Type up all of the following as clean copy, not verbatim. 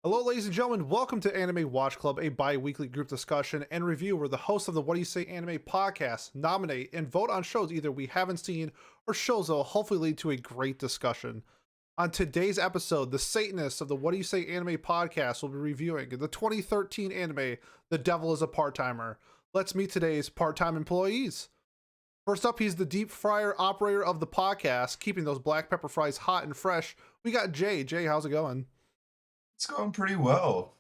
Hello, ladies and gentlemen. Welcome to Anime Watch Club, a bi-weekly group discussion and review where the hosts of the What Do You Say Anime podcast nominate and vote on shows either we haven't seen or shows that will hopefully lead to a great discussion. On today's episode, the Satanists of the What Do You Say Anime podcast will be reviewing the 2013 anime The Devil is a Part-Timer. Let's meet today's part-time employees. First up, he's the deep fryer operator of the podcast, keeping those black pepper fries hot and fresh. We got Jay. Jay, how's it going? It's going pretty well.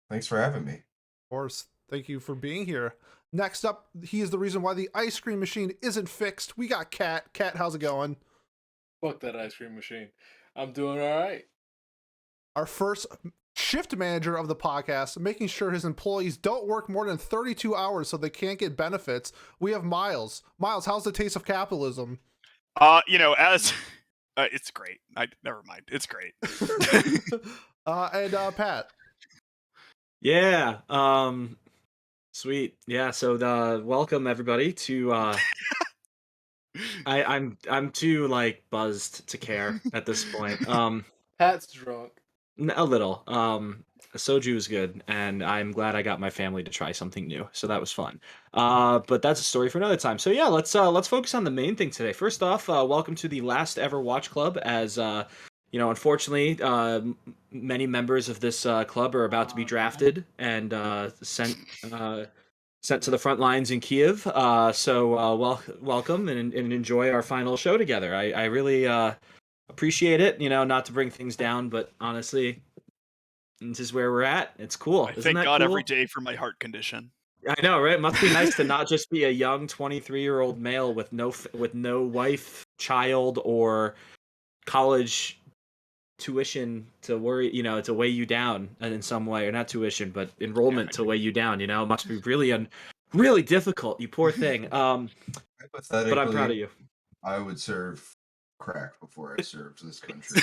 Thanks for having me. Of course, thank you for being here. Next up, he is the reason why the ice cream machine isn't fixed. We got Kat. Kat, how's it going? Fuck that ice cream machine. I'm doing all right. Our first shift manager of the podcast, making sure his employees don't work more than 32 hours so they can't get benefits. We have Miles. Miles, how's the taste of capitalism? As it's great. Never mind. It's great. And Pat. Yeah. Sweet. Yeah. So welcome everybody to. I'm too buzzed to care at this point. Pat's drunk. A little. Soju is good, and I'm glad I got my family to try something new, so that was fun. But that's a story for another time. So yeah, let's focus on the main thing today. First off, welcome to the last ever Watch Club. As unfortunately, many members of this club are about to be drafted and sent to the front lines in Kiev. Welcome and enjoy our final show together. I really appreciate it. Not to bring things down, but honestly, this is where we're at. It's cool. I thank God every day for my heart condition. I know, right? It must be nice to not just be a young 23-year-old male with no wife, child, or college tuition to worry, to weigh you down in some way, or not tuition, but enrollment to weigh you down. It must be really difficult. You poor thing. But I'm proud of you. I would serve crack before I served this country.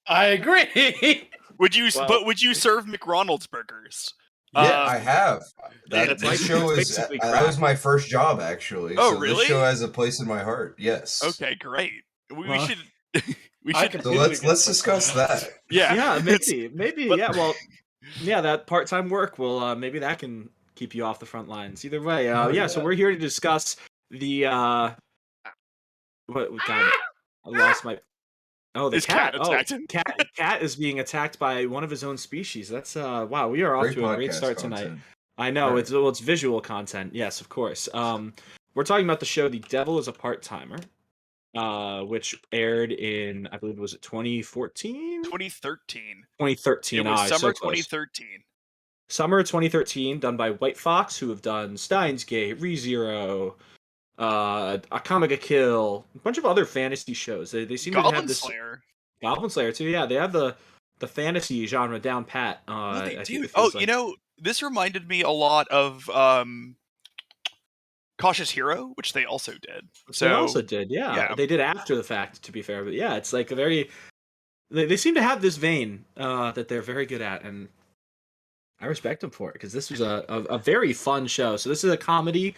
I agree. Would you serve McDonald's burgers? Yeah, I have. That was my first job, actually. Oh, so really? This show has a place in my heart. Yes. Okay, great. We should. So let's discuss that. Yeah, maybe. But, yeah, well, yeah, that part-time work will maybe that can keep you off the front lines. Either way, yeah. So we're here to discuss the what? God, I lost my. Oh, the cat! Cat is being attacked by one of his own species. That's wow. We are off to a great start tonight. I know it's visual content. Yes, of course. We're talking about the show The Devil is a Part-Timer, which aired in, I believe, was it 2014? 2013. 2013. It was summer so 2013. Summer 2013, done by White Fox, who have done Steins Gate, ReZero, Akame ga Kill, a bunch of other fantasy shows. They seem to have this Goblin Slayer too. Yeah, they have the fantasy genre down pat. They do. Like... this reminded me a lot of Cautious Hero, which they also did. They also did, yeah. They did after the fact, to be fair, but yeah, it's like a very. They seem to have this vein that they're very good at, and I respect them for it because this was a very fun show. So this is a comedy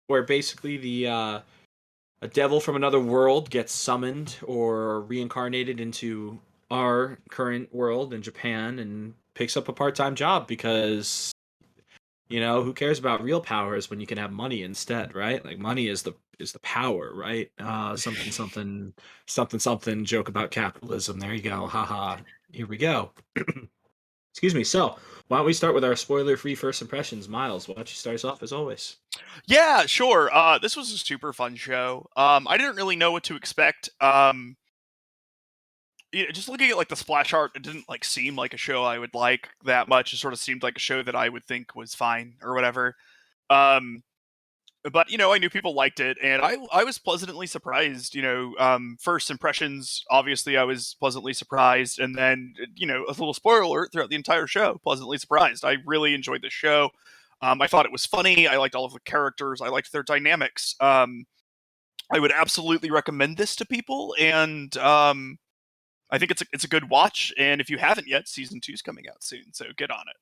where basically a devil from another world gets summoned or reincarnated into our current world in Japan and picks up a part-time job because, who cares about real powers when you can have money instead, right? Like money is the power, right? Something joke about capitalism. There you go. Haha. Here we go. Excuse me. So why don't we start with our spoiler-free first impressions? Miles, why don't you start us off as always? Yeah, sure. This was a super fun show. I didn't really know what to expect. Just looking at the splash art, it didn't seem like a show I would like that much. It sort of seemed like a show that I would think was fine or whatever. But I knew people liked it, and I was pleasantly surprised. First impressions, obviously, I was pleasantly surprised, and then a little spoiler alert throughout the entire show, pleasantly surprised. I really enjoyed the show. I thought it was funny. I liked all of the characters. I liked their dynamics. I would absolutely recommend this to people, and I think it's a good watch. And if you haven't yet, season 2 is coming out soon, so get on it.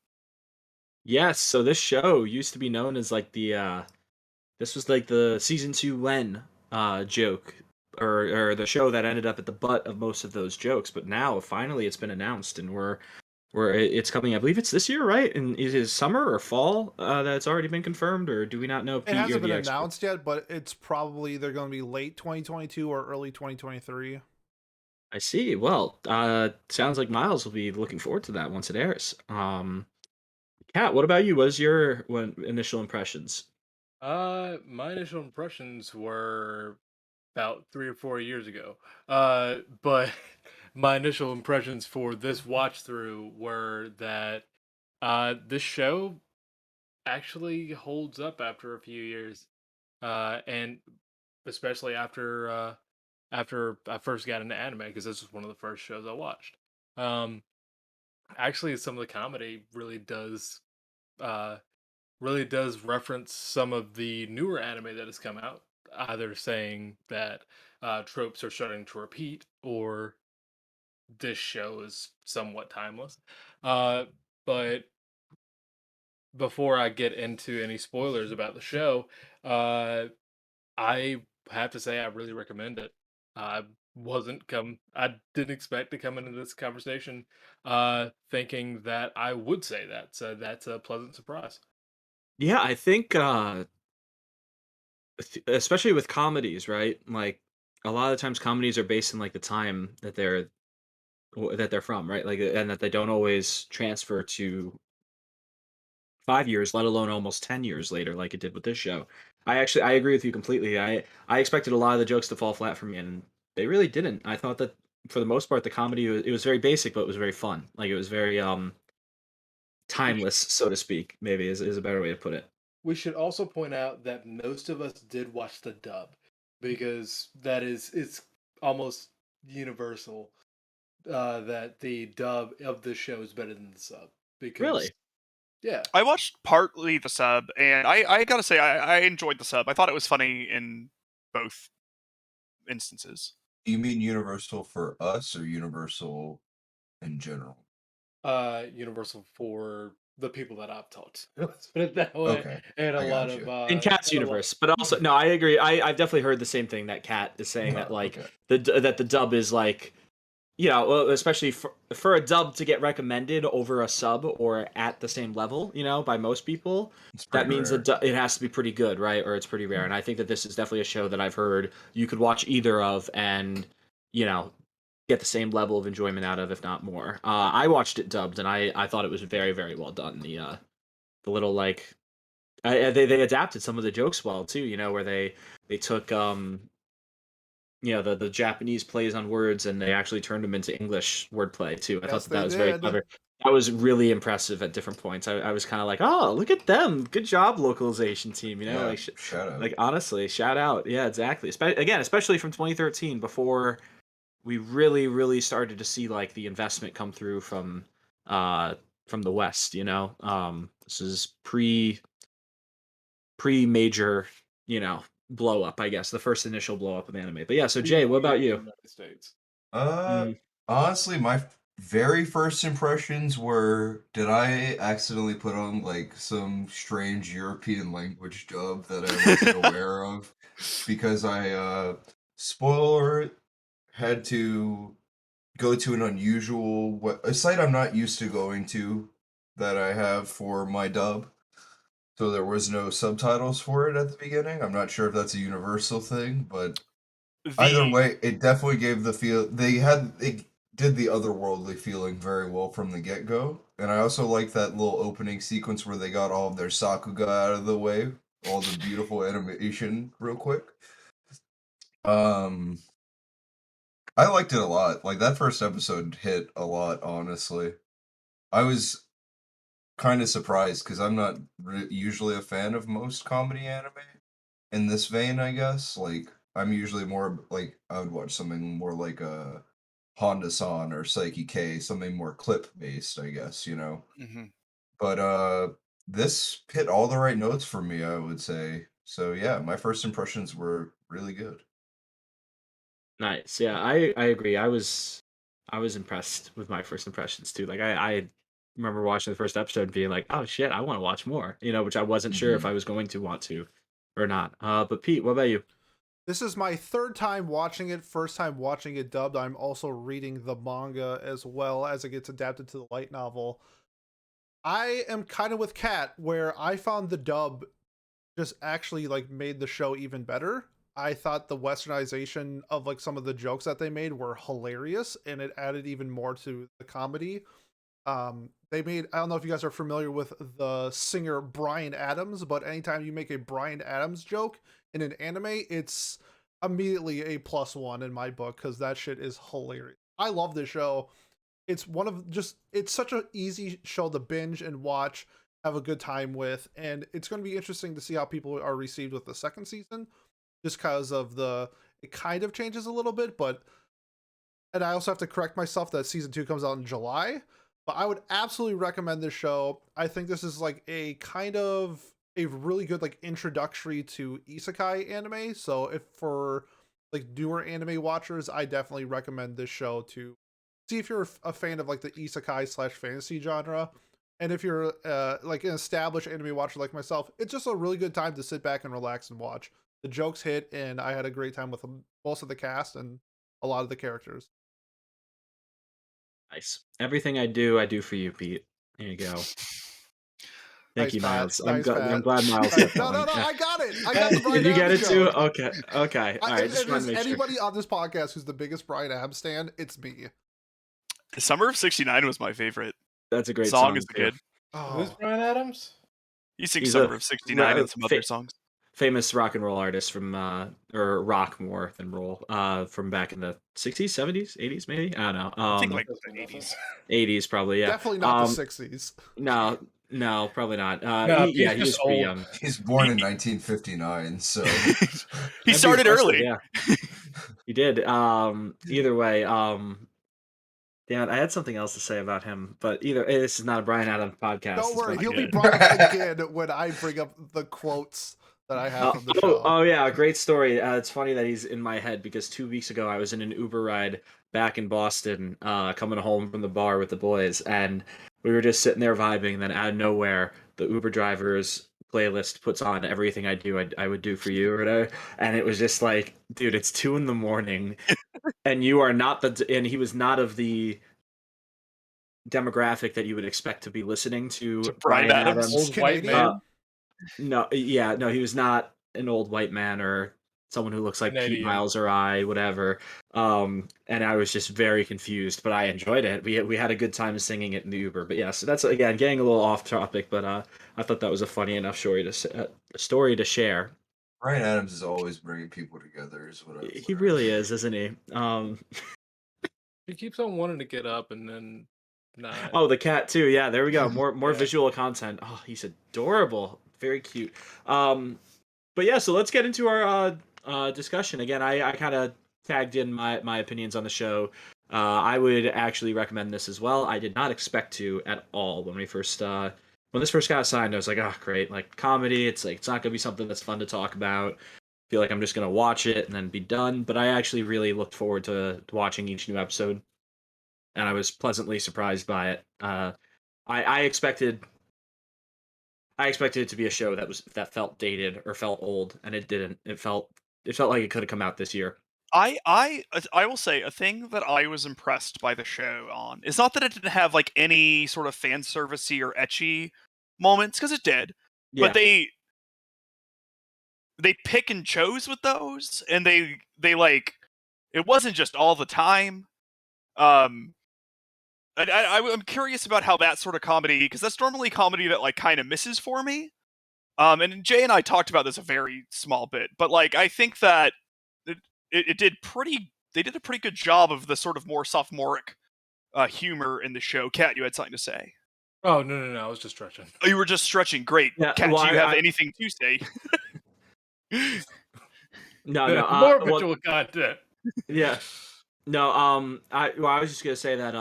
Yes. So this show used to be known as this was the season 2 when joke, or the show that ended up at the butt of most of those jokes. But now finally it's been announced, and we're where it's coming. I believe it's this year, right? And is it summer or fall that's already been confirmed, or do we not know? It Pete, you're hasn't been the expert. announced yet, but it's probably either going to be late 2022 or early 2023. I see. Well, sounds like Miles will be looking forward to that once it airs. Kat, what about you? What is your initial impressions? My initial impressions were about 3 or 4 years ago. But my initial impressions for this watch through were that this show actually holds up after a few years. And especially after I first got into anime, because this was one of the first shows I watched. Um, Actually, some of the comedy uh really does reference some of the newer anime that has come out, either saying that tropes are starting to repeat, or this show is somewhat timeless. Uh, but before I get into any spoilers about the show, uh, I have to say I really recommend it. I I didn't expect to come into this conversation thinking that I would say that. So that's a pleasant surprise. Yeah, I think especially with comedies, right? Like a lot of times comedies are based in like the time that they're from, right? Like and that they don't always transfer to 5 years, let alone almost 10 years later, like it did with this show. I agree with you completely. I expected a lot of the jokes to fall flat for me, and they really didn't. I thought that for the most part, the comedy it was very basic, but it was very fun. Like it was very timeless, so to speak. Maybe is a better way to put it. We should also point out that most of us did watch the dub, because it's almost universal that the dub of the show is better than the sub. Because Really. yeah, I watched partly the sub, and I gotta say I enjoyed the sub. I thought it was funny in both instances. Do you mean universal for us or universal in general? universal for the people that I've talked. Let's put it that way. Okay, And a I lot got of you. In Cat's and a lot. universe, but also no, I agree. I've definitely heard the same thing that Cat is saying that like Okay. that the dub is like well, especially for a dub to get recommended over a sub or at the same level, by most people, It's that pretty means rare. that it has to be pretty good, right? Or it's pretty rare. And I think that this is definitely a show that I've heard you could watch either of and you know get the same level of enjoyment out of, if not more. I watched it dubbed, and I thought it was very very well done. The little like they adapted some of the jokes well too. Where they took the Japanese plays on words, and they actually turned them into English wordplay too. I thought Yes, that that they was very did. clever. That was really impressive at different points. I was kind of like, oh, look at them, good job, localization team. Yeah, Like shout out. like honestly, shout out. Yeah, exactly. Again, especially from 2013, before we really really started to see like the investment come through from the West. This is pre major, blow up, I guess, the first initial blow up of anime. But yeah, so Jay, what Here about in the you? United States. Uh, Mm. Honestly, my very first impressions were, did I accidentally put on like some strange European language dub that I wasn't aware of? Because spoiler, had to go to an unusual, a site I'm not used to going to that I have for my dub. So there was no subtitles for it at the beginning. I'm not sure if that's a universal thing, but either The way, it definitely gave the feel it did the otherworldly feeling very well from the get-go. And I also like that little opening sequence where they got all of their Sakuga out of the way, all the beautiful animation real quick. Um I liked it a lot. Like that first episode hit a lot, honestly. I was kind of surprised because I'm not usually a fan of most comedy anime in this vein, I guess. Like I'm usually more like I would watch something more like a Honda-san or Psyche K, something more clip based, I guess. mhm. But this hit all the right notes for me, I would say. So yeah, my first impressions were really good. Nice. Yeah, I agree. I was impressed with my first impressions too. Like I remember watching the first episode and being like, oh shit, I want to watch more. Which I wasn't sure if Hmm. I was going to want to or not. But Pete, what about you? This is my third time watching it. First time watching it dubbed. I'm also reading the manga as well as it gets adapted to the light novel. I am kind of with Kat, where I found the dub just actually like made the show even better. I thought the westernization of like some of the jokes that they made were hilarious, and it added even more to the comedy. They made, I don't know if you guys are familiar with the singer Bryan Adams, but anytime you make a Bryan Adams joke in an anime, it's immediately a +1 in my book because that shit is hilarious. I love this show. It's one of just, it's such an easy show to binge and watch, have a good time with, and it's going to be interesting to see how people are received with the second season, just because of it kind of changes a little bit, but, and I also have to correct myself that season 2 comes out in July, but I would absolutely recommend this show. I think this is like a kind of a really good like introductory to isekai anime. So if for like newer anime watchers, I definitely recommend this show to see if you're a fan of like the isekai / fantasy genre. And if you're like an established anime watcher like myself, it's just a really good time to sit back and relax and watch. The jokes hit, and I had a great time with most of the cast and a lot of the characters. Nice. Everything I do for you, Pete. There you go. Thank Nice, you, Pat. Miles. Nice, I'm Pat. glad Miles Nice. got that No, one. Yeah. I got it. I got the Bryan Did you get Adams it too? joke. Okay. Okay. All right. Just If want to there's make sure. anybody on this podcast who's the biggest Bryan Adams stan, it's me. Summer of '69 was my favorite That's a great song song as a too. kid. Who's Oh, Bryan Adams? He sings He's Summer a of '69 and some other songs. famous rock and roll artist from or rock more than roll from back in the 60s, 70s, 80s maybe. I don't know. I think like Doesn't the mean nothing. 80s. 80s probably. Yeah. definitely not the 60s. No, probably not. No, He he's was just pretty old. young. He's born in 1959, so He That'd be started impressive, early. Yeah, he did. Either way, damn it, I had something else to say about him, but this is not a Bryan Adams podcast. Don't is worry, what I he'll be did. brought up again when I bring up the quotes that I have from the show. Oh yeah, great story. It's funny that he's in my head because 2 weeks ago I was in an Uber ride back in Boston, coming home from the bar with the boys, and we were just sitting there vibing. And then out of nowhere, the Uber driver's playlist puts on "Everything I Do, I Would Do for You" or whatever, and it was just like, dude, it's 2 a.m, and you are not and he was not of the demographic that you would expect to be listening to Bryan Bryan Adams. Adams. Old white Canadian? man. No, he was not an old white man or someone who looks like Pete Canadian. Miles or I, whatever. And I was just very confused, but I enjoyed it. We had a good time singing it in the Uber. But yeah, so that's again getting a little off topic, but I thought that was a funny enough story to share. Bryan Adams is always bringing people together. Is what I've He learned. really is, isn't he? He keeps on wanting to get up and then not. Oh, the cat too. Yeah, there we go. More Yeah. visual content. Oh, he's adorable. Very cute. But yeah, so let's get into our discussion. Again, I kind of tagged in my opinions on the show. I would actually recommend this as well. I did not expect to at all when this first got assigned. I was like, oh, great, like comedy. It's like it's not gonna be something that's fun to talk about. Feel like I'm just gonna watch it and then be done. But I actually really looked forward to watching each new episode, and I was pleasantly surprised by it. I expected it to be a show that felt dated or felt old, and it didn't. It felt like it could have come out this year. I will say a thing that I was impressed by the show on is not that it didn't have like any sort of fan servicey or etchy moments, because it did, Yeah, but they pick and chose with those, and they like it wasn't just all the time. I'm curious about how that sort of comedy, because that's normally comedy that like kind of misses for me. And Jay and I talked about this a very small bit, but like I think that it did pretty. They did a pretty good job of the sort of more sophomoric humor in the show. Kat, you had something to say. Oh no! I was just stretching. Oh, you were just stretching. Great. Yeah, Kat, well, do you have I- anything to say? no, More well, visual content. yeah, no. I was just gonna say that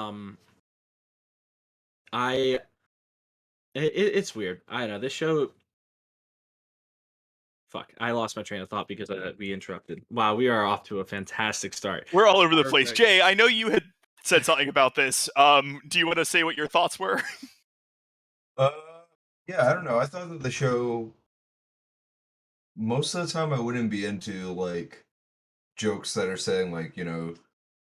it's weird. I don't know this show. Fuck, I lost my train of thought because we interrupted. Wow, we are off to a fantastic start. We're all over the place. Perfect. Jay, I know you had said something about this. Do you want to say what your thoughts were? Yeah, I don't know. I thought that the show, most of the time, I wouldn't be into like jokes that are saying like,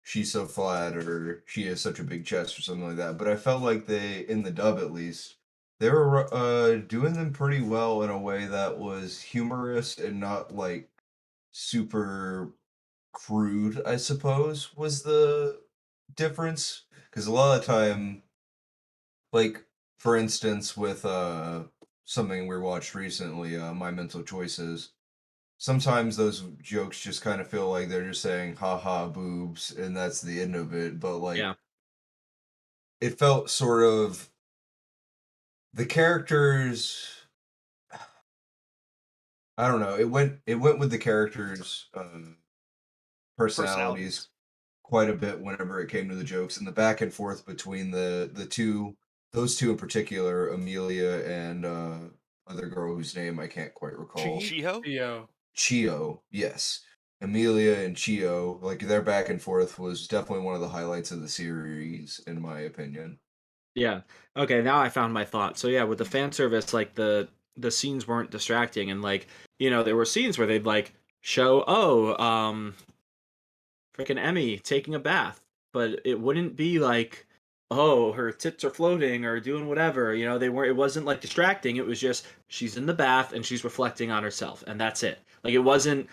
she's so flat or she has such a big chest or something like that. But I felt like they, in the dub at least, they were doing them pretty well in a way that was humorous and not like super crude, I suppose, was the difference. Because a lot of the time, like for instance, with something we watched recently, My Mental Choices, sometimes those jokes just kind of feel like they're just saying haha boobs and that's the end of it. But like Yeah. it felt sort of the characters, I don't know, it went with the characters personalities quite a bit whenever it came to the jokes and the back and forth between those two in particular, Amelia and other girl whose name I can't quite recall. Chiho? Chio, yes. Amelia and Chio, like their back and forth was definitely one of the highlights of the series, in my opinion. Yeah. Okay, now I found my thought. So yeah, with the fan service, like the scenes weren't distracting, and like, there were scenes where they'd like show, freaking Emmy taking a bath, but it wouldn't be like, oh, her tits are floating or doing whatever. They weren't. It wasn't like distracting. It was just she's in the bath and she's reflecting on herself, and that's it. Like it wasn't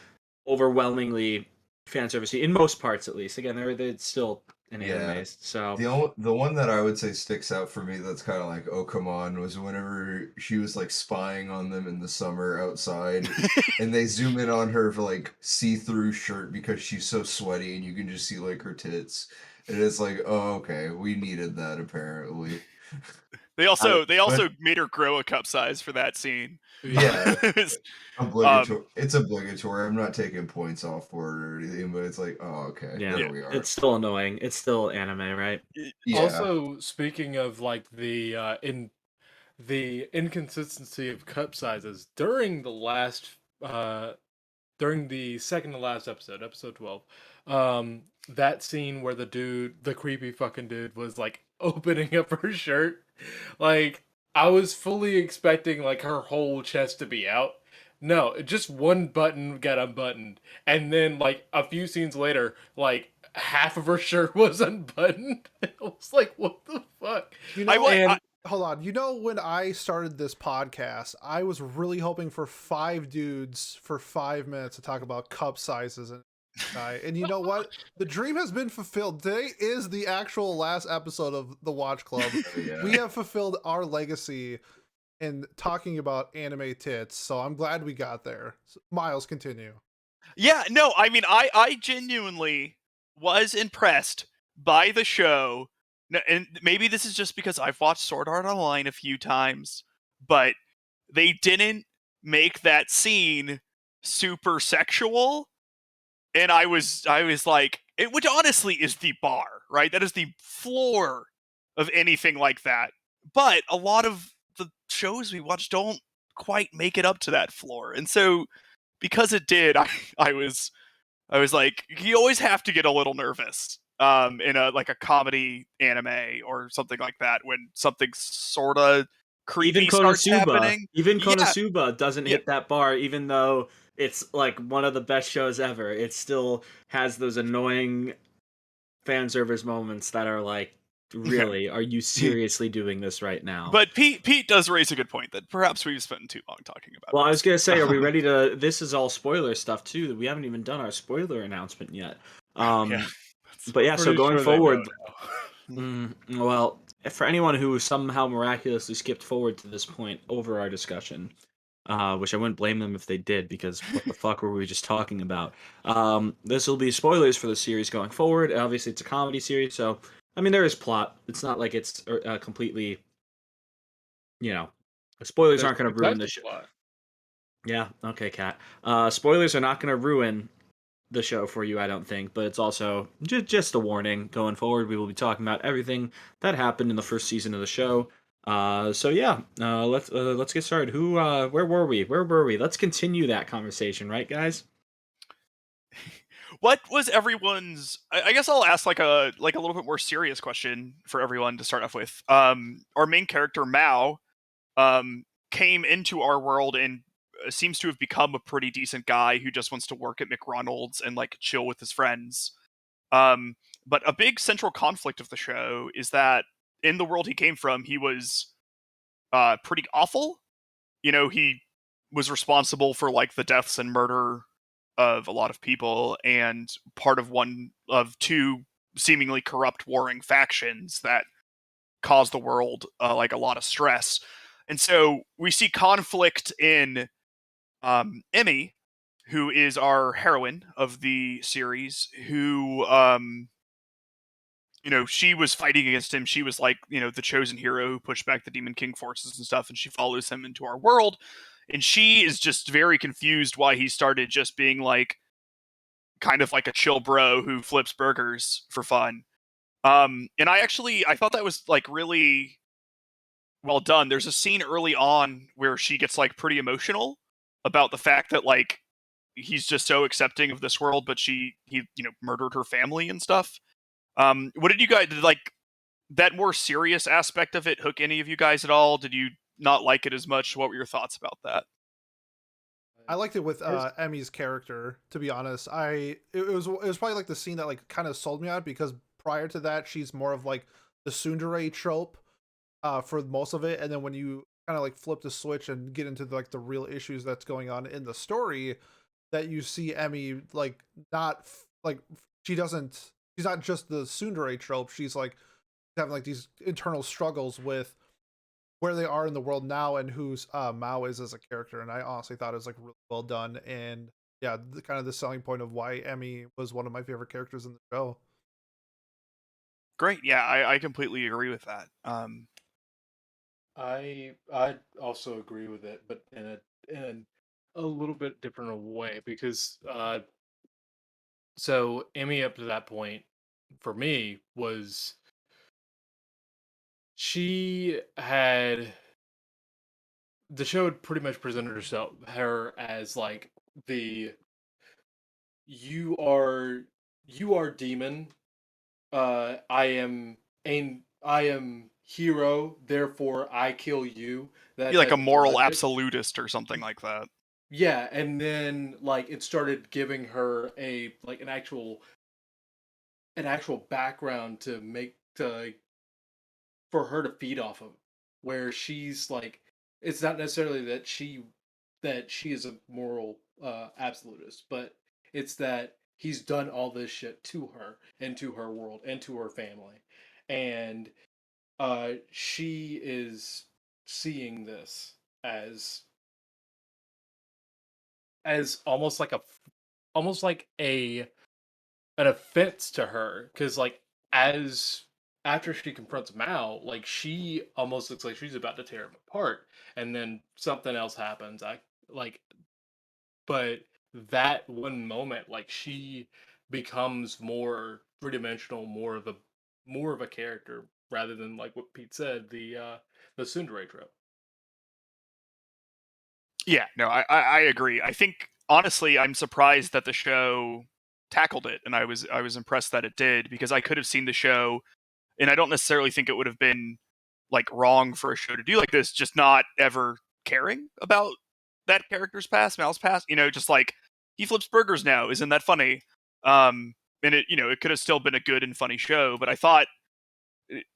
overwhelmingly fan servicey in most parts, at least. Again, they're still in Yeah. animes, so The one that I would say sticks out for me that's kind of like, oh, come on, was whenever she was like spying on them in the summer outside and they zoom in on her for like see-through shirt because she's so sweaty and you can just see like her tits. And it's like, oh, okay, we needed that apparently. They also But made her grow a cup size for that scene. yeah, It was, obligatory. It's obligatory. I'm not taking points off for it or anything, but it's like, oh, okay, yeah, there we are. it's still annoying. It's still anime, right? Yeah. Also, speaking of like the inconsistency of cup sizes during the second to last episode, episode 12, that scene where the creepy fucking dude was like opening up her shirt, like I was fully expecting like her whole chest to be out. No, just one button got unbuttoned, and then like a few scenes later, like half of her shirt was unbuttoned. I was like, what the fuck? Hold on. When I started this podcast, I was really hoping for 5 dudes for 5 minutes to talk about cup sizes and you know what? The dream has been fulfilled. Today is the actual last episode of the Watch Club. Yeah. We have fulfilled our legacy in talking about anime tits, so I'm glad we got there. Miles, continue. yeah, no, I mean, I genuinely was impressed by the show. And maybe this is just because I've watched Sword Art Online a few times, but they didn't make that scene super sexual. And I was like, which honestly is the bar, right? That is the floor of anything like that. But a lot of the shows we watch don't quite make it up to that floor. And so because it did, I was like, you always have to get a little nervous in a comedy anime or something like that when something sort of creepy starts happening. Even Yeah. Konosuba doesn't hit that bar, even though it's like one of the best shows ever. It still has those annoying fan service moments that are like, really, are you seriously doing this right now? But Pete does raise a good point that perhaps we've spent too long talking about. Well, I was this. gonna say, are we ready to? This is all spoiler stuff too. We haven't even done our spoiler announcement yet. Yeah. But yeah, so Pretty going sure they know forward, now. well, for anyone who somehow miraculously skipped forward to this point over our discussion, which I wouldn't blame them if they did, because what the fuck were we just talking about? This will be spoilers for the series going forward. Obviously, it's a comedy series, so I mean there is plot. It's not like it's completely, spoilers aren't going to ruin the show. Yeah, okay, Kat. Spoilers are not going to ruin the show for you, I don't think, but it's also just a warning. Going forward, we will be talking about everything that happened in the first season of the show. So yeah, let's get started. Where were we? Let's continue that conversation, right, guys? What was everyone's? I guess I'll ask like a little bit more serious question for everyone to start off with. Our main character Maou, came into our world in seems to have become a pretty decent guy who just wants to work at McDonald's and like chill with his friends. But a big central conflict of the show is that in the world he came from, he was pretty awful. You know, he was responsible for like the deaths and murder of a lot of people, and part of one of two seemingly corrupt warring factions that caused the world like a lot of stress. And so we see conflict in Emmy, who is our heroine of the series, who you know, she was fighting against him. She was like, you know, the chosen hero who pushed back the Demon King forces and stuff, and she follows him into our world. And she is just very confused why he started just being like kind of like a chill bro who flips burgers for fun. And I thought that was like really well done. There's a scene early on where she gets like pretty emotional about the fact that like he's just so accepting of this world, but he you know murdered her family and stuff. What did you guys did like that more serious aspect of it hook any of you guys at all? Did you not like it as much? What were your thoughts about that? I liked it with Emmy's character. To be honest, it was probably like the scene that like kind of sold me on it, because prior to that, she's more of like the tsundere trope for most of it, and then when you kind of like flip the switch and get into like the real issues that's going on in the story, that you see Emmy like not like she's not just the tsundere trope. She's like having like these internal struggles with where they are in the world now and who's Maou is as a character. And I honestly thought it was like really well done. And yeah, kind of the selling point of why Emmy was one of my favorite characters in the show. Great, yeah, I completely agree with that. I also agree with it, but in a little bit different way, because so Emmy up to that point for me was she had the show had pretty much presented her as like the you are you are demon, I am hero, therefore I kill you, that You're like type a of moral logic. absolutist or something like that. Yeah, and then like it started giving her a like an actual background to make to like, for her to feed off of, where she's like, it's not necessarily that she is a moral absolutist, but it's that he's done all this shit to her and to her world and to her family, and she is seeing this as almost like almost like a an offense to her, because like as after she confronts Mao, like she almost looks like she's about to tear him apart, and then something else happens. I like, but that one moment, like she becomes more three dimensional, more of a character rather than like what Pete said, the tsundere trope. Yeah, no, I agree. I think honestly, I'm surprised that the show tackled it, and I was impressed that it did, because I could have seen the show, and I don't necessarily think it would have been like wrong for a show to do like this, just not ever caring about that character's past, Mal's past. You know, just like he flips burgers now, isn't that funny? And it, you know, it could have still been a good and funny show, but I thought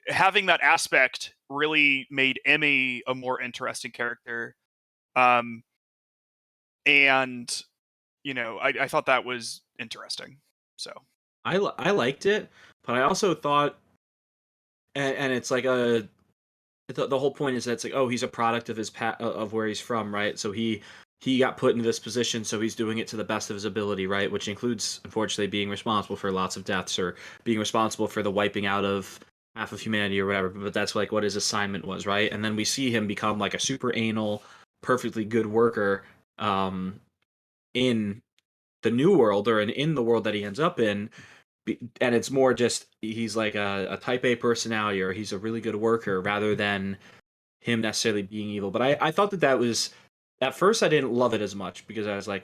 having that aspect really made Emmy a more interesting character. Um, and you know, I thought that was interesting. So I liked it, but I also thought, and it's like the whole point is that it's like, oh, he's a product of his of where he's from, right? So he got put into this position, so he's doing it to the best of his ability, right? Which includes, unfortunately, being responsible for lots of deaths or being responsible for the wiping out of half of humanity or whatever. But that's like what his assignment was, right? And then we see him become like a super anal, perfectly good worker in the new world, or in the world that he ends up in. And it's more just he's like a type A personality, or he's a really good worker, rather than him necessarily being evil. But I thought that was, at first I didn't love it as much, because I was like,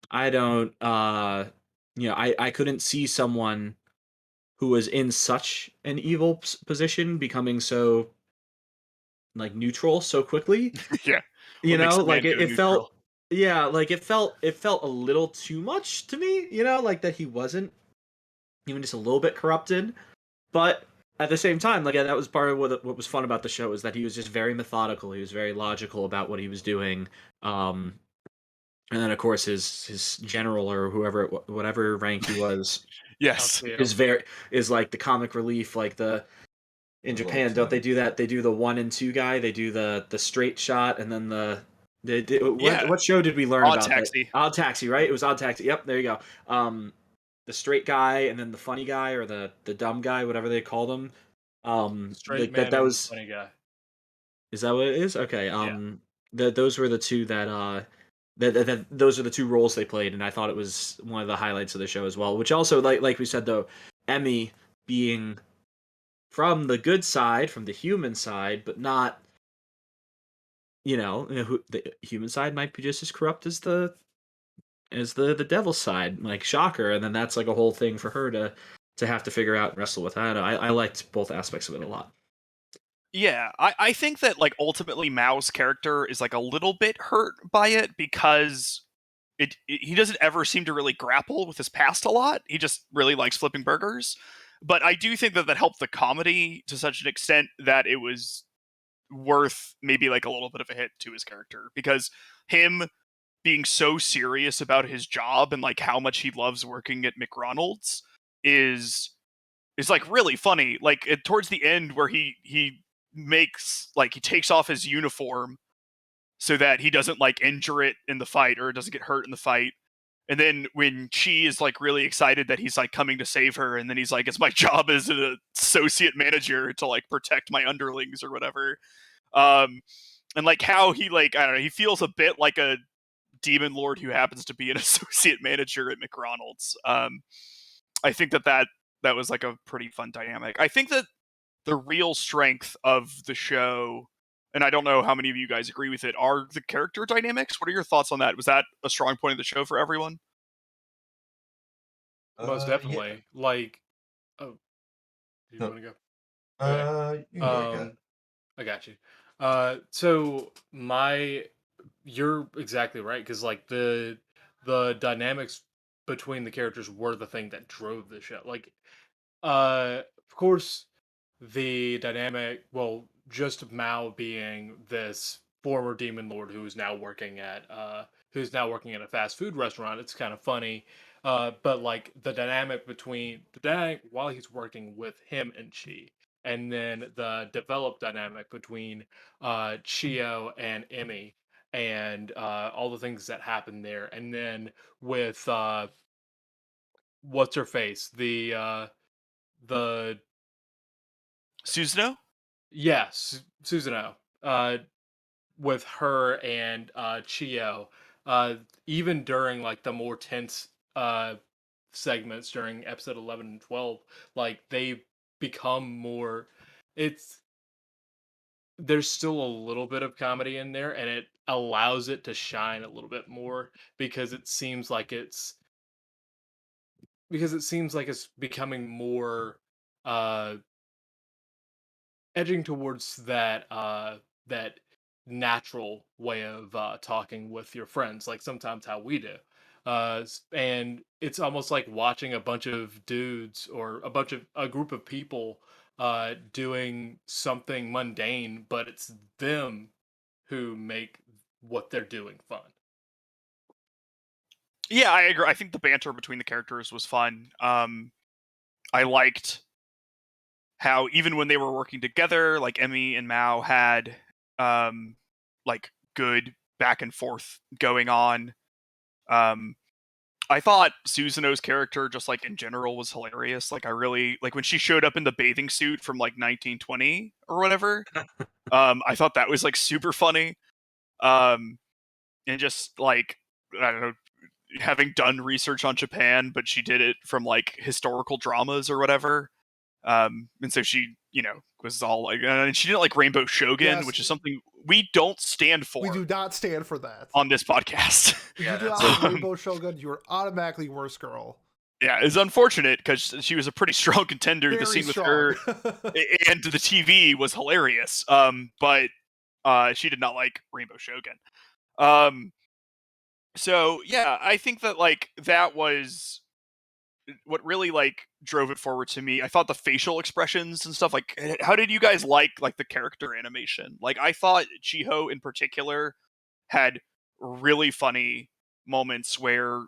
I don't I couldn't see someone who was in such an evil position becoming so like neutral so quickly. Yeah. You What makes know, the man like go it neutral? felt, yeah, like it felt a little too much to me. You know, like that he wasn't even just a little bit corrupted, but at the same time, like that was part of what was fun about the show, is that he was just very methodical. He was very logical about what he was doing. Um, and then of course his general, or whoever whatever rank he was, Yes. is like the comic relief. Like in I loved Japan, don't they him. do that? They do the 1 and 2 guy. They do the straight shot, and then Yeah. what show did we learn Odd about that? Taxi. Odd Taxi, right? It was Odd Taxi. Yep, there you go. The straight guy, and then the funny guy, or the dumb guy, whatever they called him. Straight That man and was, funny guy. is that what it is? Okay. Yeah. Those were the two that those are the two roles they played, and I thought it was one of the highlights of the show as well. Which also, like we said though, Emmy being from the good side, from the human side, but not, the human side might be just as corrupt as the devil side, like shocker, and then that's like a whole thing for her to have to figure out and wrestle with. I liked both aspects of it a lot. Yeah, I think that like ultimately Mao's character is like a little bit hurt by it, because he doesn't ever seem to really grapple with his past a lot. He just really likes flipping burgers. But I do think that helped the comedy to such an extent that it was worth maybe like a little bit of a hit to his character, because him being so serious about his job and like how much he loves working at McDonald's is like really funny. Like towards the end, where he makes like he takes off his uniform so that he doesn't like injure it in the fight, or it doesn't get hurt in the fight. And then when she is like really excited that he's like coming to save her, and then he's like, it's my job as an associate manager to like protect my underlings or whatever. Um, and like how he like, I don't know, he feels a bit like a demon lord who happens to be an associate manager at McDonald's. I think that was like a pretty fun dynamic. I think that the real strength of the show, and I don't know how many of you guys agree with it, are the character dynamics. What are your thoughts on that? Was that a strong point of the show for everyone? Most Yeah. definitely. Like, oh, do you No. want to go? Okay. You can go ahead. I got you. So you're exactly right, because like the dynamics between the characters were the thing that drove the show. Like, of course, the dynamic, well, just Mao being this former demon lord who's now working at a fast food restaurant. It's kind of funny. But like the dynamic while he's working with him and Chi, and then the developed dynamic between Chio and Emmy, and all the things that happen there, and then with what's her face, the Susanoo? yes, Susanoo, with her and Chio, uh, even during like the more tense segments during episode 11 and 12, like they become more. It's There's still a little bit of comedy in there, and it allows it to shine a little bit more, because it seems like it's becoming more uh edging towards that natural way of talking with your friends, like sometimes how we do. And it's almost like watching a bunch of dudes, or a group of people doing something mundane, but it's them who make what they're doing fun. Yeah, I agree. I think the banter between the characters was fun. I liked how even when they were working together, like Emmy and Mao had like good back and forth going on. I thought Susanoo's character, just like in general, was hilarious. Like I really like when she showed up in the bathing suit from like 1920 or whatever. I thought that was like super funny. Um, and just like, I don't know, having done research on Japan, but she did it from like historical dramas or whatever. And so she, was all like, and she didn't like Rainbow Shogun, Yes. which is something we don't stand for We do not stand for that. on this podcast. If Yeah, you do not that's- like Rainbow Shogun, you are automatically worse girl. Yeah, it's unfortunate because she was a pretty strong contender. The Very scene with strong. her and the TV was hilarious. But She did not like Rainbow Shogun. So yeah, I think that like that was what really like drove it forward to me. I thought the facial expressions and stuff, like how did you guys like the character animation? Like I thought Chiho in particular had really funny moments where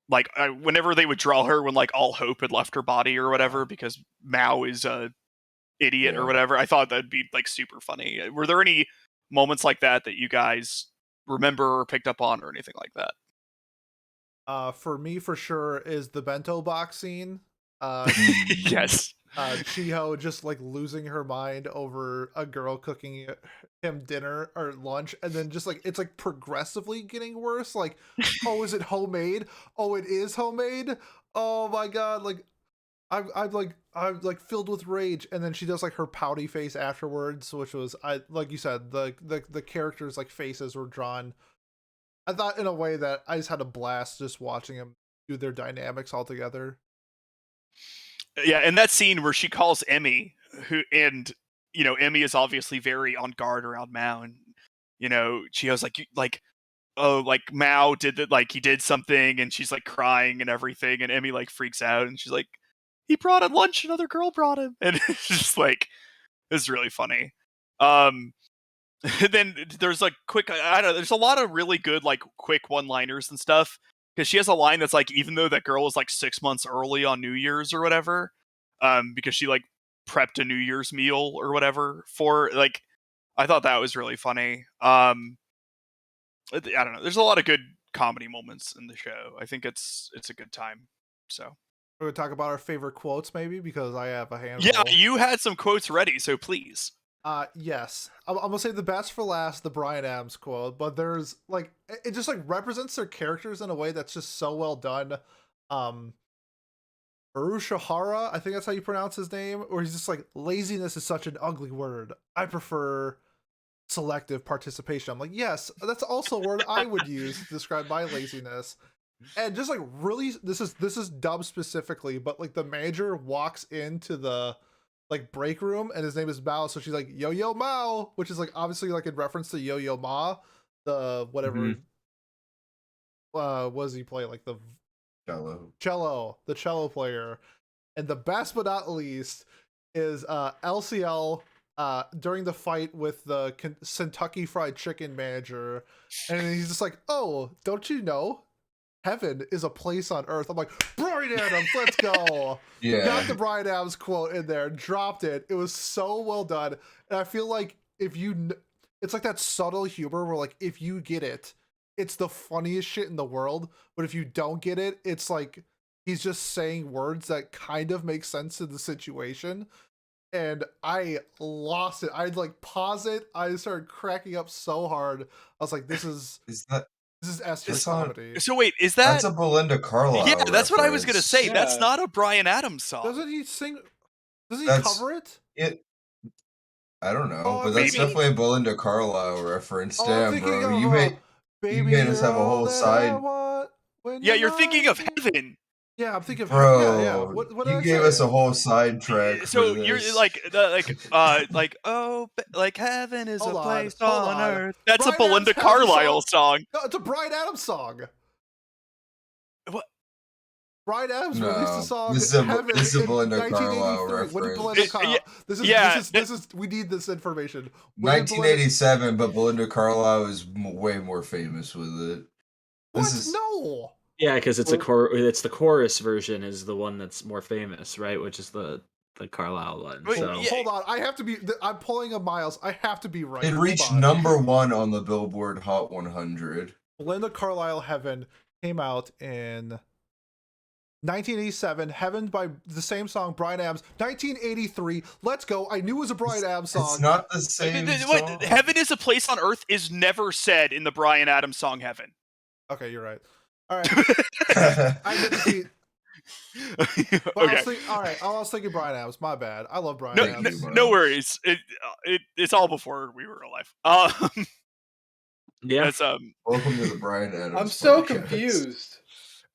like whenever they would draw her when like all hope had left her body or whatever because Mao is a idiot or whatever, I thought that'd be like super funny. Were there any moments like that that you guys remember or picked up on or anything like that? For me, for sure, is the bento box scene. Yes. Chiho just like losing her mind over a girl cooking him dinner or lunch, and then just like it's like progressively getting worse. Like, oh, is it homemade? Oh, it is homemade. Oh my god! Like, I'm like filled with rage, and then she does like her pouty face afterwards, which was like you said, the characters like faces were drawn. I thought in a way that I just had a blast just watching them do their dynamics all together. Yeah, and that scene where she calls Emmy, and Emmy is obviously very on guard around Mao, and Chiyo's like oh, like Mao did that, like he did something, and she's like crying and everything, and Emmy like freaks out, and she's like, he brought a lunch another girl brought him, and it's just like it's really funny. Then there's like quick, I don't know, there's a lot of really good like quick one-liners and stuff, because she has a line that's like, even though that girl was like 6 months early on New Year's or whatever, because she like prepped a New Year's meal or whatever for like, I thought that was really funny. I don't know, there's a lot of good comedy moments in the show. I think it's a good time. So we're gonna talk about our favorite quotes, maybe, because I have a handful. Yeah, you had some quotes ready, so please. Yes. I'm gonna say the best for last, the Bryan Adams quote, but there's like it just like represents their characters in a way that's just so well done. Urushihara, I think that's how you pronounce his name, or he's just like, laziness is such an ugly word. I prefer selective participation. I'm like, yes, that's also a word I would use to describe my laziness. And just like really, this is dubbed specifically, but like the manager walks into the like break room and his name is Mao, so she's like, yo yo Mao, which is like obviously like in reference to Yo Yo Ma, the whatever what does he play, like the cello player. And the best but not least is LCL during the fight with the Kentucky Fried Chicken manager, and he's just like, oh, don't you know heaven is a place on earth? I'm like, Bryan Adams, let's go. Yeah. Got the Bryan Adams quote in there, dropped it. It was so well done. And I feel like it's like that subtle humor where like if you get it, it's the funniest shit in the world. But if you don't get it, it's like he's just saying words that kind of make sense in the situation. And I lost it. I'd like pause it. I started cracking up so hard. I was like, this is S tier comedy. So wait, that's a Belinda Carlisle? Yeah, that's what I was gonna say. Yeah. That's not a Bryan Adams song. Doesn't he sing? Does he cover it? I don't know, Oh, but that's maybe. definitely a Belinda Carlisle reference. Damn, bro, you Baby, made us have a whole side. Yeah, you're thinking of Heaven. Yeah, I'm thinking of Bro, yeah. What you did gave I us say? a whole sidetrack. So for you're this. like oh, like heaven is Hold a on, place hold on on. earth. That's Bryan a Belinda Adams has a Carlisle song. No, it's a Bryan Adams song. What? Bryan Adams released a song. This is a Belinda Carlisle 1983. When did reference. Belinda Carlisle? This is we need this information. 1987, but Belinda Carlisle is way more famous with it. No. Yeah, because it's it's the chorus version is the one that's more famous, right? Which is the Carlisle one. Wait, So Hold on, I'm pulling a Miles. I have to be right. It reached #1 on the Billboard Hot 100. Belinda Carlisle Heaven came out in 1987. Heaven by the same song, Bryan Adams. 1983. Let's go. I knew it was a Bryan Adams song. It's not the same song. Heaven is a place on earth is never said in the Bryan Adams song Heaven. Okay, you're right. All right. I get to see. Okay. I was thinking Bryan Adams. My bad. I love Bryan Adams. No worries. It's all before we were alive. yeah. Welcome to the Bryan Adams. I'm so podcast. confused.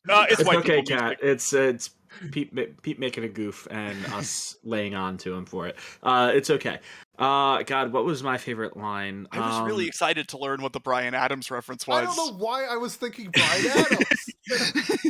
It's It's white okay, people Kat. music. It's Pete making a goof and us laying on to him for it. It's okay. God, what was my favorite line? I was really excited to learn what the Bryan Adams reference I don't was. know why I was thinking Bryan Adams.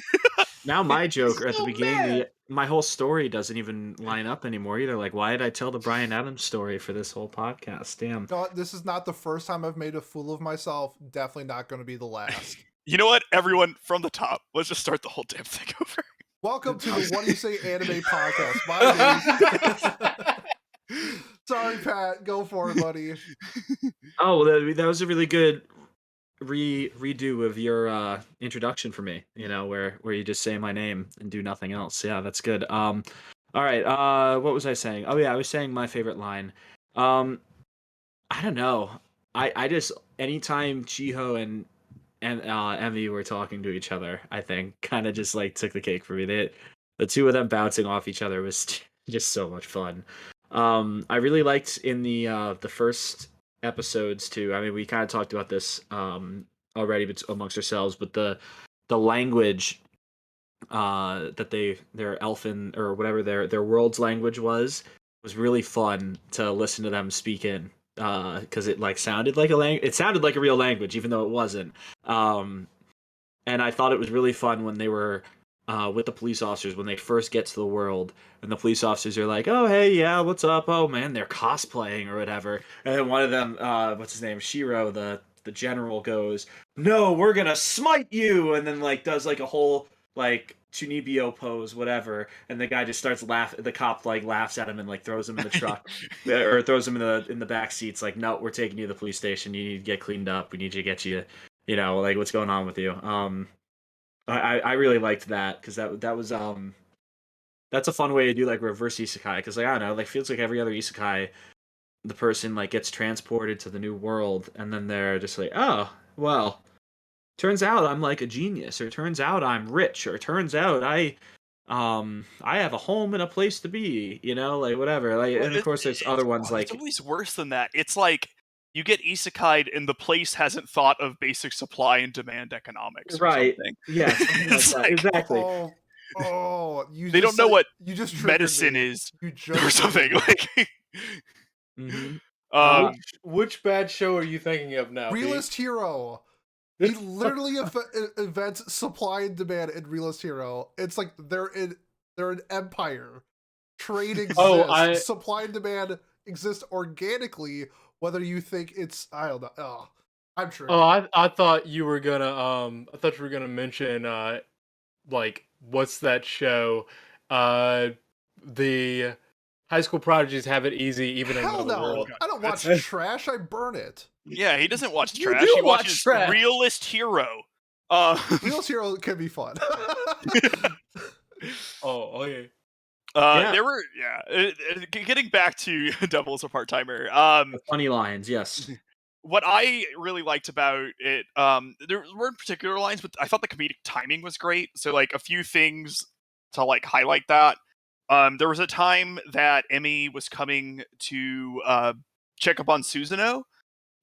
Now my joke at the so beginning, mad. my whole story doesn't even line up anymore either. Like, why did I tell the Bryan Adams story for this whole podcast? Damn. No, this is not the first time I've made a fool of myself. Definitely not going to be the last. You know what? Everyone from the top, let's just start the whole damn thing over. Welcome to the What Do You Say Anime podcast. My name. Sorry, Pat. Go for it, buddy. Oh, well, that was a really good redo of your introduction for me. You know, where you just say my name and do nothing else. Yeah, that's good. All right. What was I saying? Oh yeah, I was saying my favorite line. I don't know. I just anytime Chiho and Emmy were talking to each other, I think kind of just like took the cake for me. The two of them bouncing off each other was just so much fun. I really liked in the first episodes too. I mean, we kind of talked about this already amongst ourselves, but the language that their elfin or whatever their world's language was really fun to listen to them speak in because it like sounded like it sounded like a real language even though it wasn't. And I thought it was really fun when they were with the police officers when they first get to the world, and the police officers are like, "Oh, hey, yeah, what's up? Oh man, they're cosplaying or whatever." And then one of them, what's his name, Shiro, the general, goes, "No, we're gonna smite you," and then like does like a whole like Chunibyo pose, whatever, and the guy just starts laughing. The cop like laughs at him and like throws him in the truck or throws him in the back seats. Like, no, we're taking you to the police station. You need to get cleaned up. We need to get you. You know, like what's going on with you? I really liked that because that was that's a fun way to do like reverse isekai because like I don't know, like feels like every other isekai the person like gets transported to the new world and then they're just like, oh well, turns out I'm like a genius, or turns out I'm rich, or turns out I have a home and a place to be, you know, like whatever, like. Well, And of course there's other ones it's like always worse than that. It's like you get isekai'd and the place hasn't thought of basic supply and demand economics or right, something. yeah, something like It's that, like, exactly. You they just don't know what you just triggered medicine me. is You or just something. triggered me. Like, Mm-hmm. Which bad show are you thinking of now, Pete? Realist Hero. He literally invents supply and demand in Realist Hero. It's like they're an empire. Trade exists. Oh, Supply and demand exist organically, whether you think it's I don't know. Oh, I'm triggered. Oh, I thought you were gonna mention like what's that show? The High School Prodigies Have It Easy even in Hell another no! world. I don't watch trash. I burn it. yeah, he doesn't watch You trash. do He watch watches trash. Realist Hero. Realist Hero can be fun. Oh, okay. Yeah. There were getting back to Devil's a Part-Timer. Funny lines, yes. What I really liked about it, there weren't particular lines, but I thought the comedic timing was great. So like a few things to like highlight that. There was a time that Emmy was coming to check up on Susanoo,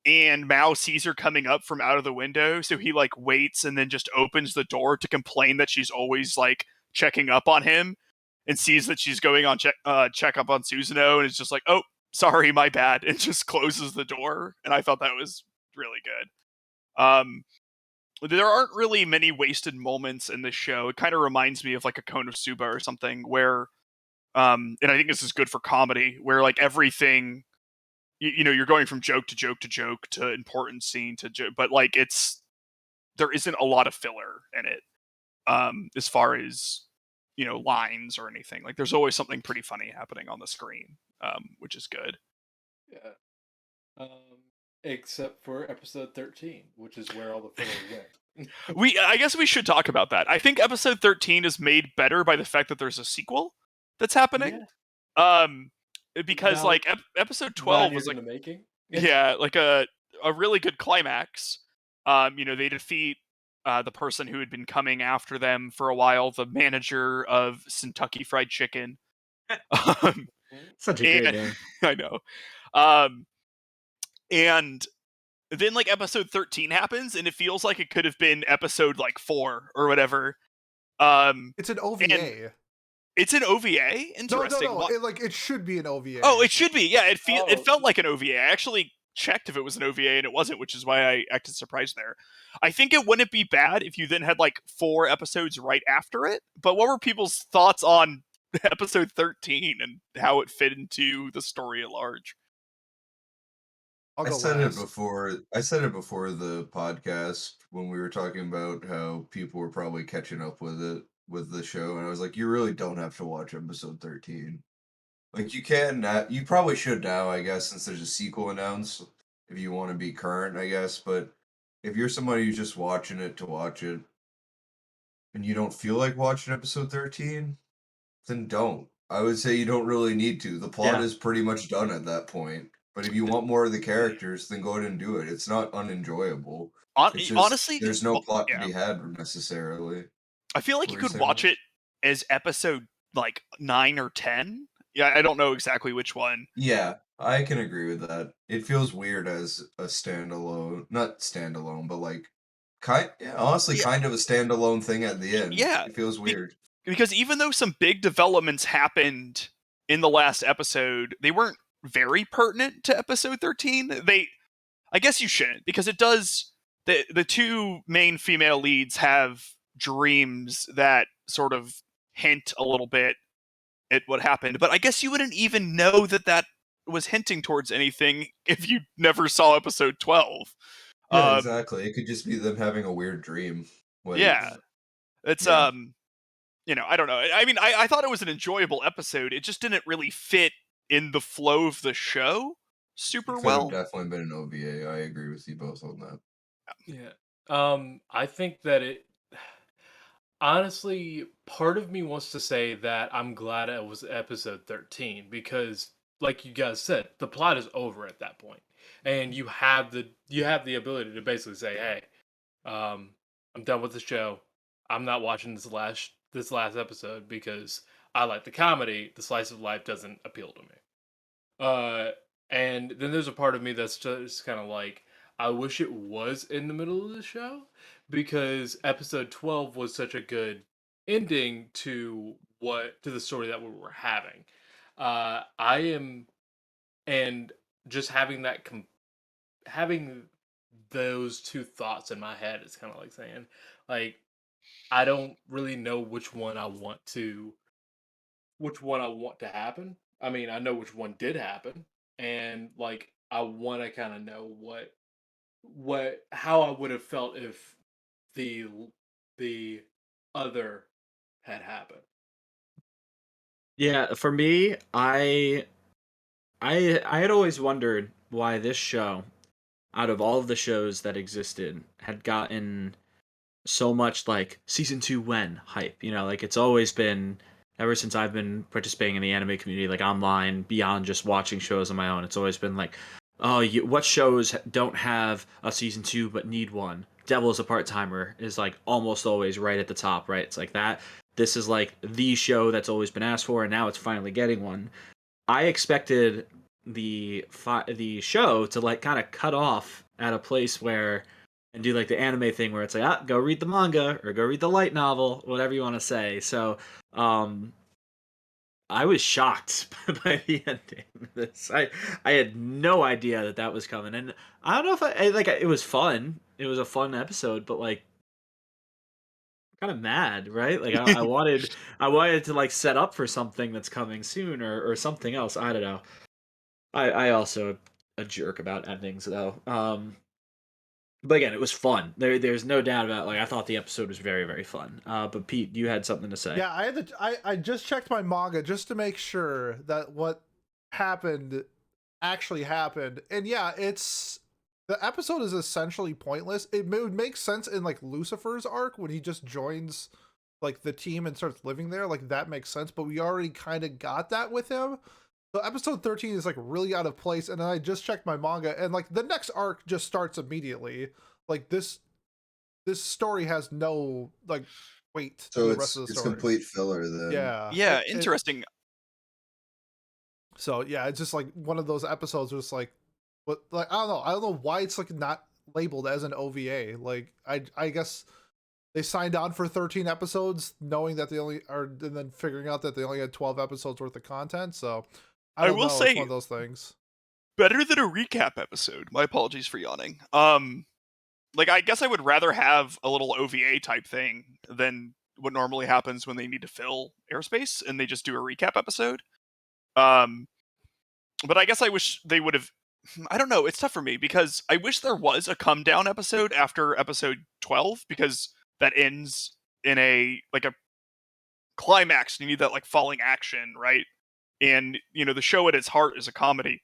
and Mao sees her coming up from out of the window, so he like waits and then just opens the door to complain that she's always like checking up on him, and sees that she's going on check up on Susanoo, and it's just like, oh, sorry, my bad, and just closes the door. And I thought that was really good. There aren't really many wasted moments in this show. It kind of reminds me of like a Konosuba or something where, and I think this is good for comedy, where like everything, you know, you're going from joke to joke to joke to important scene to joke, but like there isn't a lot of filler in it, as far as, you know, lines or anything. Like there's always something pretty funny happening on the screen, which is good. Yeah. Except for episode 13, which is where all the filler went. I guess we should talk about that. I think episode 13 is made better by the fact that there's a sequel that's happening. Because Now- like episode 12 9 was years in like, the making. yeah, like a really good climax. You know, they defeat the person who had been coming after them for a while, the manager of Kentucky Fried Chicken. Such a great And name. I know. And then like episode 13 happens, and it feels like it could have been episode like 4 or whatever. It's an And OVA. it's an OVA. No, Interesting. it should be an OVA. Oh, it should be. Yeah, it Oh. felt like an OVA. I actually checked if it was an OVA and it wasn't, which is why I acted surprised there. I think it wouldn't be bad if you then had like 4 episodes right after it. But what were people's thoughts on episode 13 and how it fit into the story at large? I'll I go said last. it before. I said it before the podcast when we were talking about how people were probably catching up with the show, and I was like, you really don't have to watch episode 13. Like you can, you probably should now, I guess, since there's a sequel announced. If you want to be current, I guess. But if you're somebody who's just watching it to watch it, and you don't feel like watching episode 13, then don't. I would say you don't really need to. The plot Yeah. is pretty much done at that point. But if you want more of the characters, then go ahead and do it. It's not unenjoyable. It's just Honestly, there's no plot to yeah. be had necessarily. I feel like What you were you could saying, watch Mike? it as episode like 9 or 10. Yeah, I don't know exactly which one. Yeah, I can agree with that. It feels weird as a standalone, not standalone, but like honestly, Yeah. kind of a standalone thing at the end. Yeah, It feels be- weird. because even though some big developments happened in the last episode, they weren't very pertinent to episode 13. I guess you shouldn't, because it does the 2 main female leads have dreams that sort of hint a little bit at what happened, but I guess you wouldn't even know that was hinting towards anything if you never saw episode 12. Yeah, exactly. It could just be them having a weird dream. Like, Yeah. It's yeah. I don't know. I mean, I thought it was an enjoyable episode. It just didn't really fit in the flow of the show super It could well. have definitely been an OVA. I agree with you both on that. Yeah. I think that it honestly, part of me wants to say that I'm glad it was episode 13 because like you guys said, the plot is over at that point. And you have the ability to basically say, "Hey, I'm done with the show. I'm not watching this last episode because I like the comedy. The slice of life doesn't appeal to me." Uh, and then there's a part of me that's just kind of like, I wish it was in the middle of the show because episode 12 was such a good ending to the story that we were having. I am, and just having having those two thoughts in my head is kind of like saying, like, I don't really know which one I want to happen. I mean, I know which one did happen, and like I want to kind of know how I would have felt if the the other had happened. Yeah, for me, I had always wondered why this show, out of all of the shows that existed, had gotten so much like season 2 when hype. Like it's always been ever since I've been participating in the anime community, like online, beyond just watching shows on my own. It's always been like, oh, what shows don't have a season 2 but need one? Devil is a Part Timer is like almost always right at the top, right? It's like that. This is like the show that's always been asked for, and now it's finally getting one. I expected the show to like kind of cut off at a place where and do like the anime thing where it's like, go read the manga or go read the light novel, whatever you want to say. So I was shocked by the ending. I had no idea that was coming, and I don't know if I like it was fun. It was a fun episode, but like kind of mad, right? Like I wanted to like set up for something that's coming soon or something else. I don't know. I also a jerk about endings though. But again, it was fun. There's no doubt about like I thought the episode was very very fun. But Pete, you had something to say. Yeah, I just checked my manga just to make sure that what happened actually happened. And yeah, the episode is essentially pointless. It would make sense in like Lucifer's arc when he just joins like the team and starts living there. Like that makes sense, but we already kind of got that with him. So episode 13 is like really out of place, and then I just checked my manga and like the next arc just starts immediately. Like this story has no like weight to So the rest of the it's story. complete filler then. Yeah. Yeah, interesting. So yeah, it's just like one of those episodes where it's like, what, like I don't know why it's like not labeled as an OVA. Like I guess they signed on for 13 episodes, knowing that they only are, and then figuring out that they only had 12 episodes worth of content. So I I don't will know. It's say- one of those things. Better than a recap episode. My apologies for yawning. Like, I guess I would rather have a little OVA type thing than what normally happens when they need to fill airspace and they just do a recap episode. But I guess I wish they would have. I don't know. It's tough for me because I wish there was a come down episode after episode 12 because that ends in a climax. You need that like falling action, right? And the show at its heart is a comedy,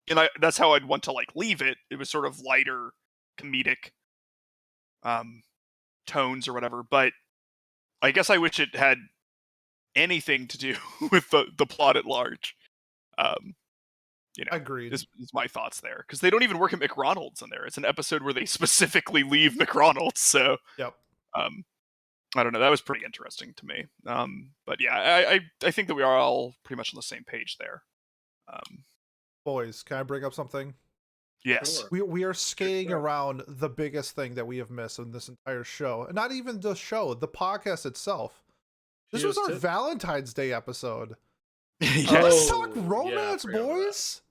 and that's how I'd want to like leave it. It was sort of lighter, comedic tones or whatever. But I guess I wish it had anything to do with the plot at large. Agreed. Is my thoughts there, because they don't even work at McRonald's in there. It's an episode where they specifically leave McRonald's, so Yep. I don't know. That was pretty interesting to me. But yeah, I think that we are all pretty much on the same page there. Boys, can I bring up something? Yes. Sure. We are skating Sure. around the biggest thing that we have missed in this entire show, and not even the show, the podcast itself. This was Cheers our to- Valentine's Day episode. Yes. Let's Oh, talk yeah, I romance, forgot about that. boys.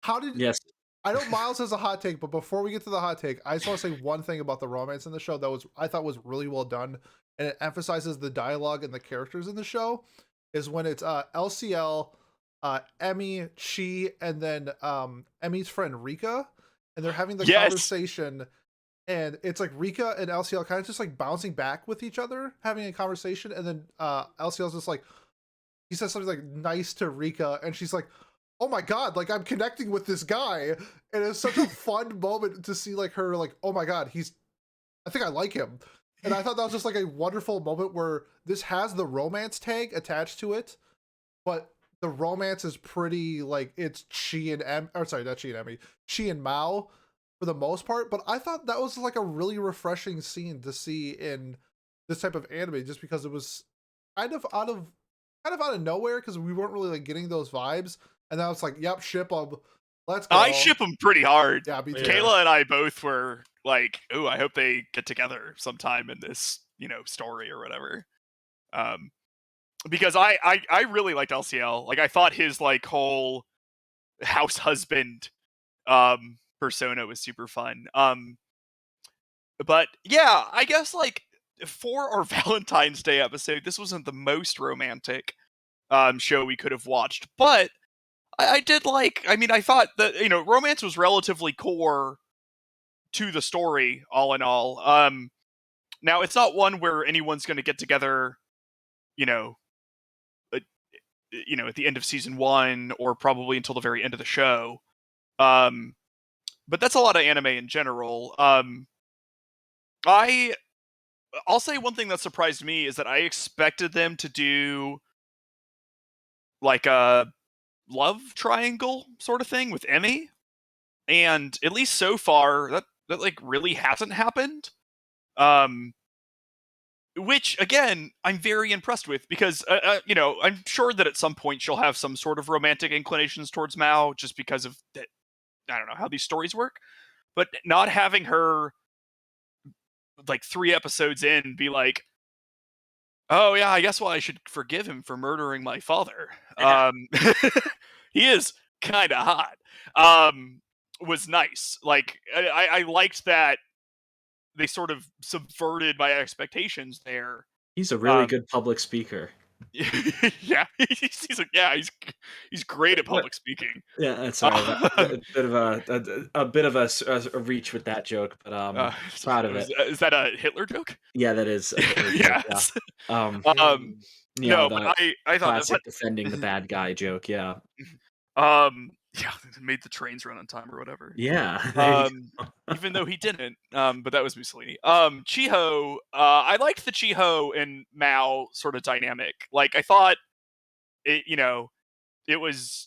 How did Yes. I know Miles has a hot take, but before we get to the hot take, I just want to say one thing about the romance in the show that I thought was really well done, and it emphasizes the dialogue and the characters in the show. Is when it's LCL, Emmy, Chi, and then Emmy's friend Rika, and they're having the Yes. conversation, and it's like Rika and LCL kind of just like bouncing back with each other, having a conversation, and then LCL's just like, he says something like nice to Rika, and she's like, oh my god, like I'm connecting with this guy, and it's such a fun moment to see like her like, oh my god, I think I like him. And I thought that was just like a wonderful moment where this has the romance tag attached to it, but the romance is pretty like it's Chi and not Chi and Emmy, Chi and Maou for the most part. But I thought that was like a really refreshing scene to see in this type of anime, just because it was kind of out of nowhere, because we weren't really like getting those vibes. And then I was like, yep, ship them. Let's go. I ship them pretty hard. Yeah, me too. Yeah. Kayla and I both were like, "Ooh, I hope they get together sometime in this, story or whatever." Because I really liked LCL. Like, I thought his like whole house husband persona was super fun. But yeah, I guess like for our Valentine's Day episode, this wasn't the most romantic show we could have watched, but I did like. I mean, I thought that romance was relatively core to the story, all in all. Now it's not one where anyone's going to get together, you know, at the end of season 1 or probably until the very end of the show. But that's a lot of anime in general. I'll say one thing that surprised me is that I expected them to do like a love triangle sort of thing with Emmy, and at least so far that like really hasn't happened. Which again I'm very impressed with, because I'm sure that at some point she'll have some sort of romantic inclinations towards Maou, just because of that. I don't know how these stories work, but not having her like 3 episodes in be like, oh yeah, I guess I should forgive him for murdering my father. He is kind of hot. Was nice. Like I liked that they sort of subverted my expectations there. He's a really good public speaker. Yeah, he's great at public speaking. Yeah, that's right. A bit of a reach with that joke, but proud of it. Is that a Hitler joke? Yeah, that is. A Hitler joke, Yes. yeah. No, the but I thought classic defending the bad guy joke. Yeah. Yeah, made the trains run on time or whatever. Yeah. Even though he didn't. But that was Mussolini. Chiho, I liked the Chiho and Maou sort of dynamic. Like, I thought it, it was,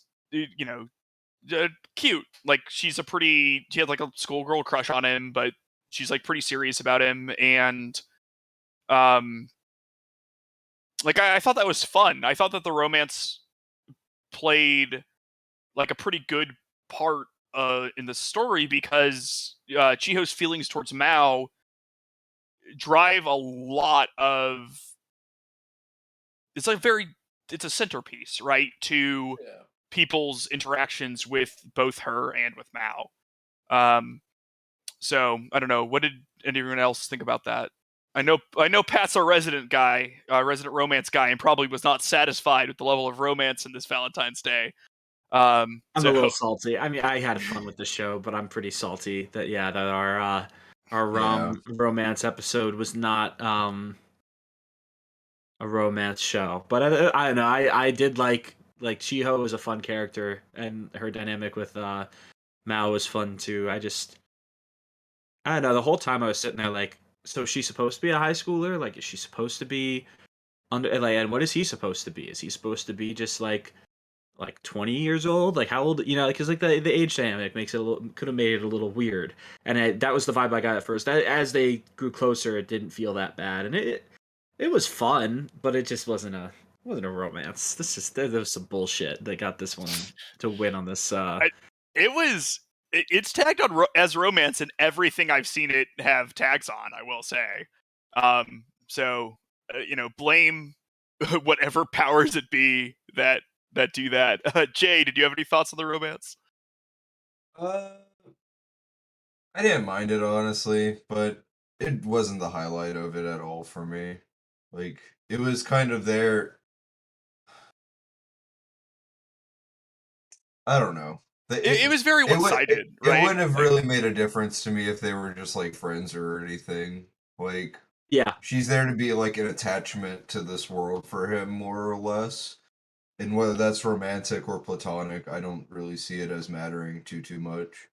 cute. Like, she had like a schoolgirl crush on him, but she's like pretty serious about him, and like I thought that was fun. I thought that the romance played like a pretty good part in the story, because Chiho's feelings towards Maou drive a lot of. It's a centerpiece, right, to people's interactions with both her and with Maou. So I don't know. What did anyone else think about that? I know Pat's our resident romance guy, and probably was not satisfied with the level of romance in this Valentine's Day. I'm a little salty. I mean, I had fun with the show, but I'm pretty salty that our romance episode was not a romance show. But I don't know. I did like Chiho was a fun character, and her dynamic with Maou was fun too. I don't know. The whole time I was sitting there like, so is she supposed to be a high schooler? Like, is she supposed to be under? Like, and what is he supposed to be? Is he supposed to be just like 20 years old? Like, how old? You know, because like the age dynamic makes it could have made it a little weird. And that was the vibe I got at first. As they grew closer, it didn't feel that bad, and it was fun, but it just wasn't a romance. There was some bullshit that got this one to win on this. It's tagged on as romance in everything I've seen it have tags on, I will say. So blame whatever powers it be that do that. Jay, did you have any thoughts on the romance? I didn't mind it, honestly, but it wasn't the highlight of it at all for me. Like, it was kind of there. I don't know. It was very one-sided, right? It wouldn't have really made a difference to me if they were just like friends or anything. Like, yeah, she's there to be like an attachment to this world for him, more or less. And whether that's romantic or platonic, I don't really see it as mattering too much.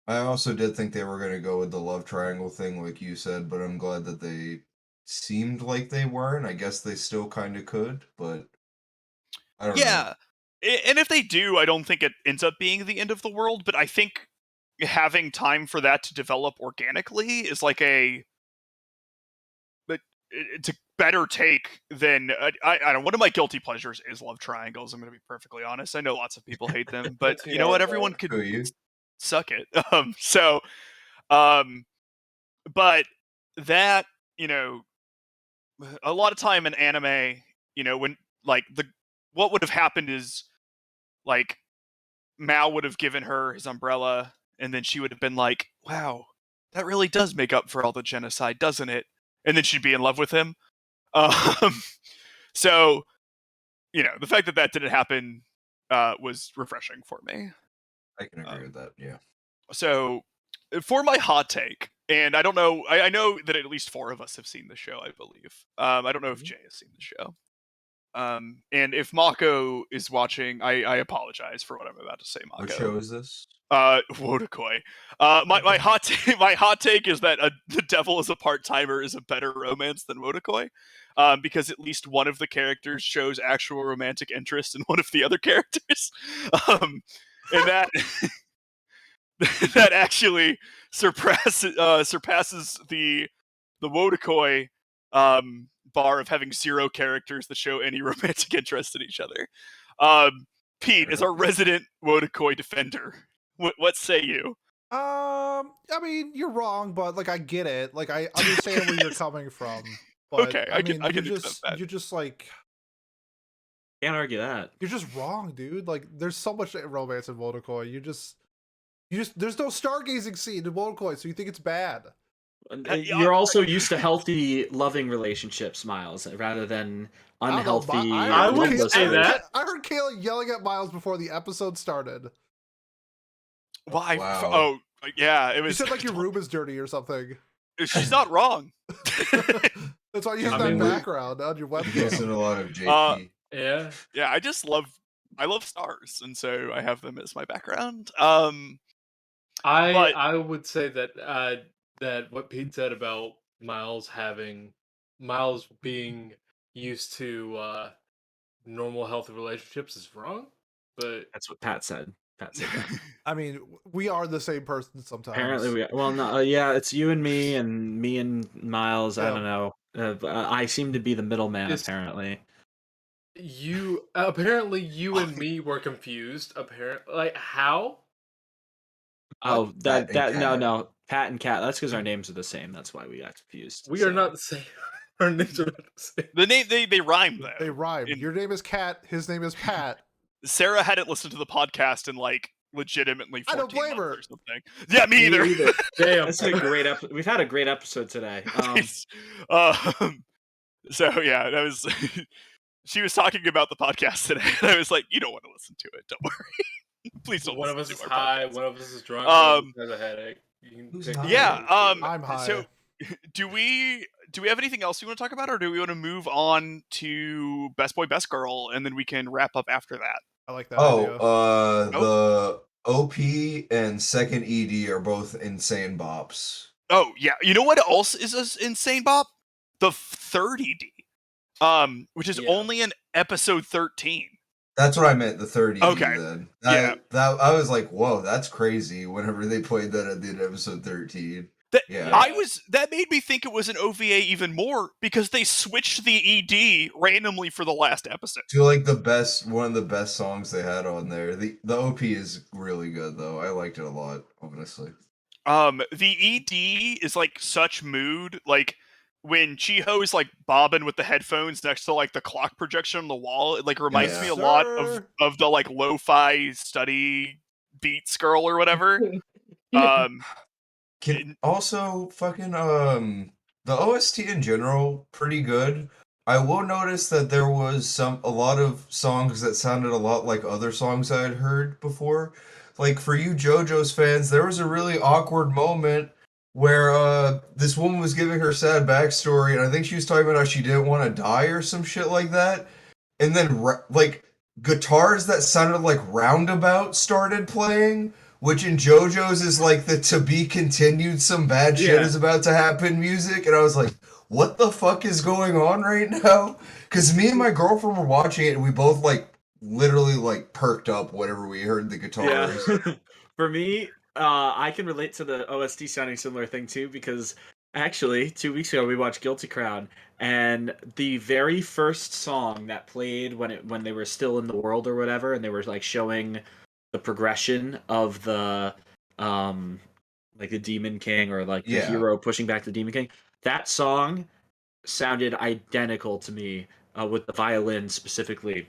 I also did think they were going to go with the love triangle thing, like you said, but I'm glad that they seemed like they weren't. I guess they still kind of could, but I don't know. Yeah, and if they do, I don't think it ends up being the end of the world, but I think having time for that to develop organically is like it's a better take than I don't. One of my guilty pleasures is love triangles. I'm going to be perfectly honest. I know lots of people hate them, but you know what? Everyone could suck it. But that, a lot of time in anime, when like what would have happened is like Maou would have given her his umbrella, and then she would have been like, "Wow, that really does make up for all the genocide, doesn't it?" And then she'd be in love with him. So, the fact that didn't happen was refreshing for me. I can agree with that, yeah. So, for my hot take, and I don't know, I know that at least 4 of us have seen the show, I believe. I don't know if Jay has seen the show. And if Mako is watching, I apologize for what I'm about to say, Mako. What show is this? Wodokoi. My hot take is that The Devil is a Part-Timer is a better romance than Wodokoi, because at least one of the characters shows actual romantic interest in one of the other characters, and that that actually surpasses the Wodokoi bar of having 0 characters that show any romantic interest in each other. Pete, as our resident Wodokoi defender, what say you? I mean, you're wrong, but like I get it. Like I understand where you're coming from. But Okay, I mean, I can you're just like can't argue that. You're just wrong, dude. Like there's so much romance in Wodokoi. You just there's no stargazing scene in Wodokoi, so you think it's bad. You're also used to healthy, loving relationships, Miles, rather than unhealthy. I wouldn't say that. I heard Kayla yelling at Miles before the episode started. Why? Wow. Oh, yeah, it was. You said like your room is dirty or something. She's not wrong. That's why you use that background on your webcam. Listen a lot of JP. Yeah. I love stars, and so I have them as my background. I would say that that what Pete said about Miles being used to normal healthy relationships is wrong, but that's what Pat said. That. I mean, we are the same person sometimes. Apparently, we are. Well, no, yeah, it's you and me and Miles. Yeah. I don't know. I seem to be the middleman. Apparently, you and me were confused. Apparently, like how? Oh, that no. Pat and Cat. That's because our names are the same. That's why we got confused. We are not the same. Our names are not the same. The name they rhyme though. They rhyme. In- Your name is Cat. His name is Pat. Sarah hadn't listened to the podcast in like legitimately 14 I don't blame her. months or something. Yeah, me either. Damn. That's a great episode. We've had a great episode today. So yeah, that was. She was talking about the podcast today, and I was like, "You don't want to listen to it. Don't worry. Please don't." One of us listen is to our high. podcast." One of us is drunk. One of us has a headache. You can Who's pick high? Yeah. I'm high. So, do we have anything else you want to talk about, or do we want to move on to Best Boy, Best Girl, and then we can wrap up after that? I like that idea. The OP and second ED are both insane bops. Oh yeah, you know what else is an insane bop? The third ED, which is Yeah. only in episode 13. That's what I meant, the third ED Okay. then. Yeah. That I was like, whoa, that's crazy whenever they played that at the end of episode 13. Yeah. That made me think it was an OVA even more because they switched the ED randomly for the last episode. To like one of the best songs they had on there. The OP is really good though. I liked it a lot, honestly. The ED is like such mood, like when Chiho is like bobbing with the headphones next to like the clock projection on the wall, it like reminds Yeah. me a lot Sir. of the like lo-fi study beats girl or whatever. Also fucking the OST in general pretty good. I will notice that there was a lot of songs that sounded a lot like other songs I had heard before. Like for you JoJo's fans, there was a really awkward moment where this woman was giving her sad backstory, and I think she was talking about how she didn't want to die or some shit like that. And then like guitars that sounded like Roundabout started playing, which in JoJo's is like the to be continued, some bad shit Yeah. is about to happen music. And I was like, what the fuck is going on right now? Because me and my girlfriend were watching it and we both like literally like perked up whenever we heard the guitars. Yeah. For me, I can relate to the OST sounding similar thing too, because actually 2 weeks ago we watched Guilty Crown, and the very first song that played when they were still in the world or whatever, and they were like showing the progression of the like the Demon King, or like the Yeah. hero pushing back the Demon King. That song sounded identical to me, with the violin specifically,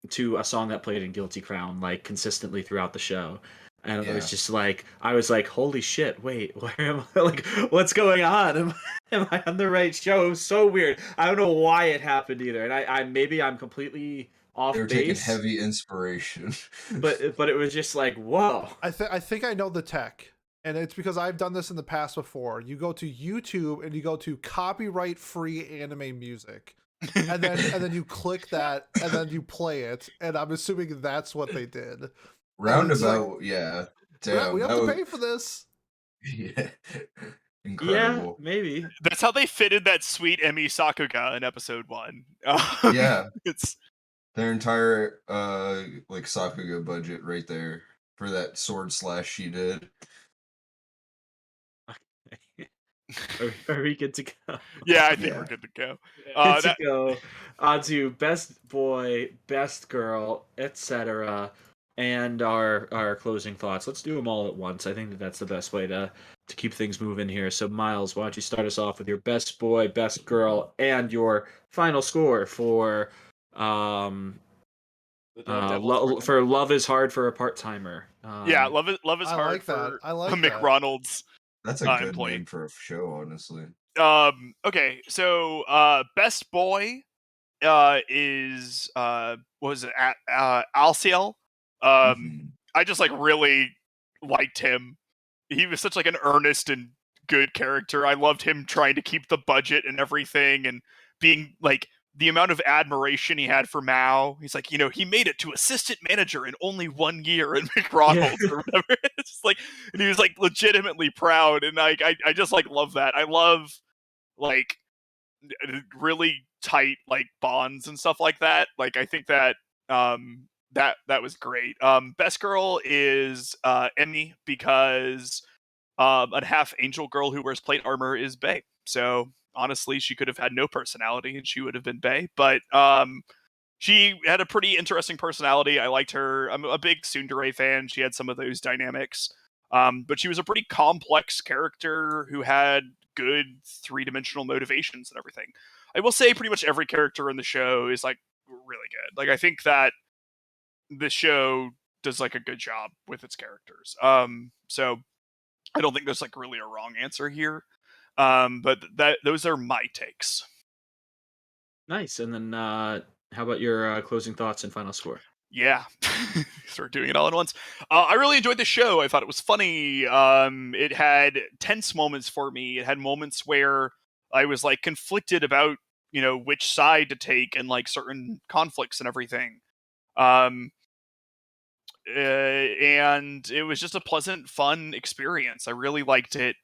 to a song that played in Guilty Crown, like consistently throughout the show. And it was just like, I was like, holy shit, wait, where am I? Like, what's going on? Am I on the right show? It was so weird. I don't know why it happened either. And I maybe I'm completely off They were taking base, heavy inspiration. but it was just like, whoa. I think I know the tech, and it's because I've done this in the past before. You go to YouTube and you go to copyright free anime music, and then you click that, and then you play it, and I'm assuming that's what they did. Roundabout, yeah. Damn, We have that to was- pay for this. Yeah. Yeah, Incredible. maybe. That's how they fitted that sweet Emi Sakuga in episode 1. Yeah. It's Their entire like Sakuga budget right there for that sword slash she did. Are we good to go? yeah, I think Yeah. we're good to go. Good to that- go on to best boy, best girl, etc., and our closing thoughts. Let's do them all at once. I think that's the best way to keep things moving here. So Miles, why don't you start us off with your best boy, best girl, and your final score for for Love is Hard for a Part-Timer. yeah, love is I hard like that. for I like Mick that. Ronald's. That's a good employee. name for a show, honestly. Okay, so best boy is what was it? Alciel. Mhm. I just like really liked him. He was such like an earnest and good character. I loved him trying to keep the budget and everything, and being like the amount of admiration he had for Mao. He's like, he made it to assistant manager in only 1 year in McDonald's or whatever. It's just like, and he was like legitimately proud, and like I just like love that. I love like really tight like bonds and stuff like that. Like I think that that was great. Best girl is Emmy, because a half angel girl who wears plate armor is Bae. So honestly, she could have had no personality and she would have been Bae. But she had a pretty interesting personality. I liked her. I'm a big tsundere fan. She had some of those dynamics. But she was a pretty complex character who had good three-dimensional motivations and everything. I will say pretty much every character in the show is like really good. Like I think that the show does like a good job with its characters. So I don't think there's like really a wrong answer here. But those are my takes. Nice. And then how about your closing thoughts and final score? Yeah, sort of doing it all at once. I really enjoyed the show. I thought it was funny. It had tense moments for me. It had moments where I was like conflicted about, which side to take and like certain conflicts and everything. And it was just a pleasant, fun experience. I really liked it.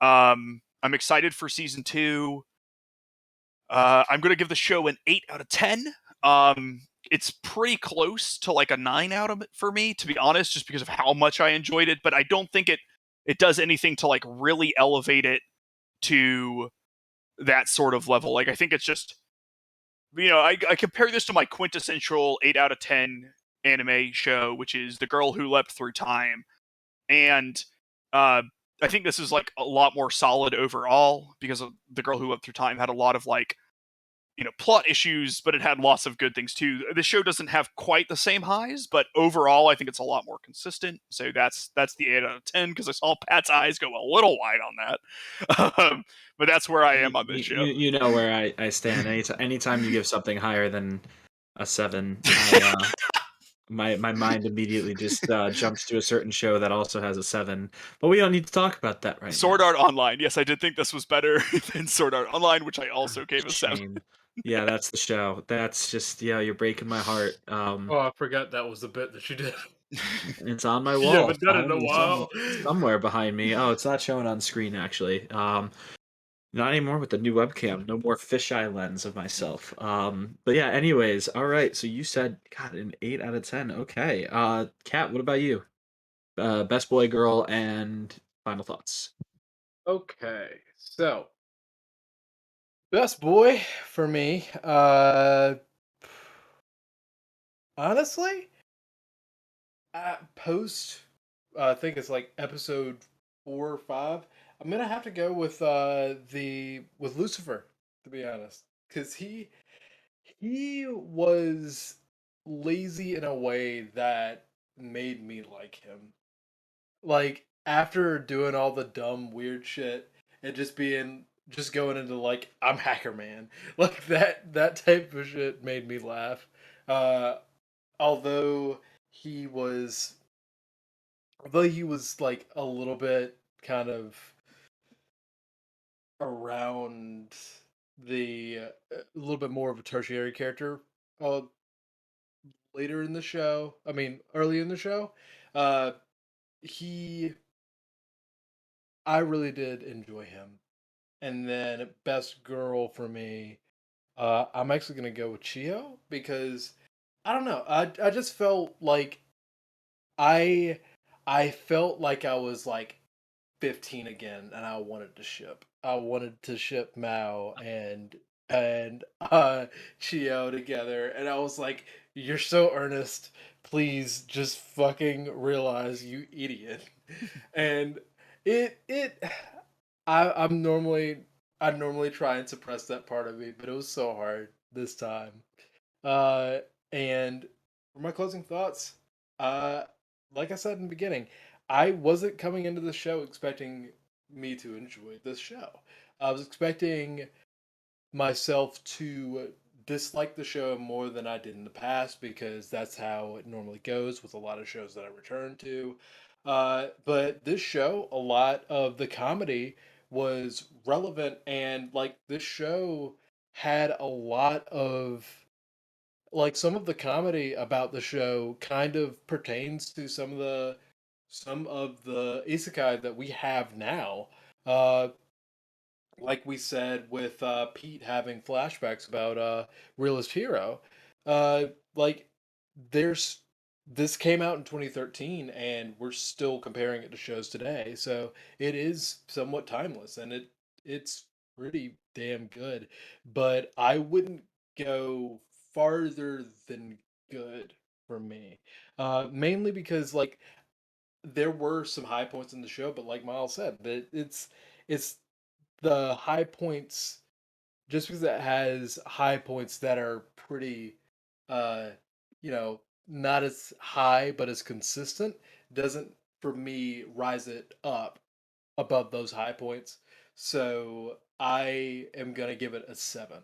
I'm excited for season 2. I'm going to give the show an 8 out of 10. It's pretty close to like a 9 out of it for me, to be honest, just because of how much I enjoyed it. But I don't think it does anything to like really elevate it to that sort of level. Like I think it's just, I compare this to my quintessential 8 out of 10 anime show, which is The Girl Who Leapt Through Time. And I think this is like a lot more solid overall because of The Girl Who Leapt Through Time had a lot of like, plot issues, but it had lots of good things too. The show doesn't have quite the same highs, but overall, I think it's a lot more consistent. So that's the 8 out of 10 because I saw Pat's eyes go a little wide on that. But that's where I am on this show. You know where I stand. Anytime you give something higher than a 7, my mind immediately just jumps to a certain show that also has a 7. But we don't need to talk about that right Sword now. Art Online. Yes, I did think this was better than Sword Art Online, which I also gave a 7. Shame. Yeah, that's the show. That's just you're breaking my heart. Oh, I forgot that was the bit that you did. It's on my You wall. haven't done it in behind a me while. somewhere behind me. Oh, it's not showing on screen actually. Not anymore with the new webcam. No more fisheye lens of myself. But yeah. Anyways, all right. So you said, God, an 8 out of 10. Okay. Kat, what about you? Best boy, girl, and final thoughts. Okay, so best boy for me. Honestly, post. I think it's like episode 4 or 5. I'm gonna have to go with with Lucifer, to be honest, because he was lazy in a way that made me like him. Like after doing all the dumb weird shit and just going into like I'm Hacker Man. Like that type of shit made me laugh. Uh although he was like a little bit kind of around a little bit more of a tertiary character uh later in the show. I mean, early in the show. Uh he I really did enjoy him. And then best girl for me, I'm actually gonna go with Chio because I don't know. I just felt like I I felt like I was like 15 again, and I wanted to ship. I wanted to ship Mao and Chio together, and I was like, "You're so earnest. Please just fucking realize, you idiot." And it I normally try and suppress that part of me, but it was so hard this time. Uh, and for my closing thoughts, uh, like I said in the beginning, I wasn't coming into the show expecting me to enjoy this show. I was expecting myself to dislike the show more than I did in the past because that's how it normally goes with a lot of shows that I return to. But this show, a lot of the comedy was relevant, and like this show had a lot of like some of the comedy about the show kind of pertains to some of the isekai that we have now. Uh, like we said with Pete having flashbacks about Realist Hero, uh, like there's this came out in 2013 and we're still comparing it to shows today, so it is somewhat timeless and it's pretty damn good. But I wouldn't go farther than good for me, mainly because like there were some high points in the show, but like Miles said, that it's the high points just because it has high points that are pretty, uh, not as high but as consistent, doesn't for me rise it up above those high points. So I am gonna give it a 7.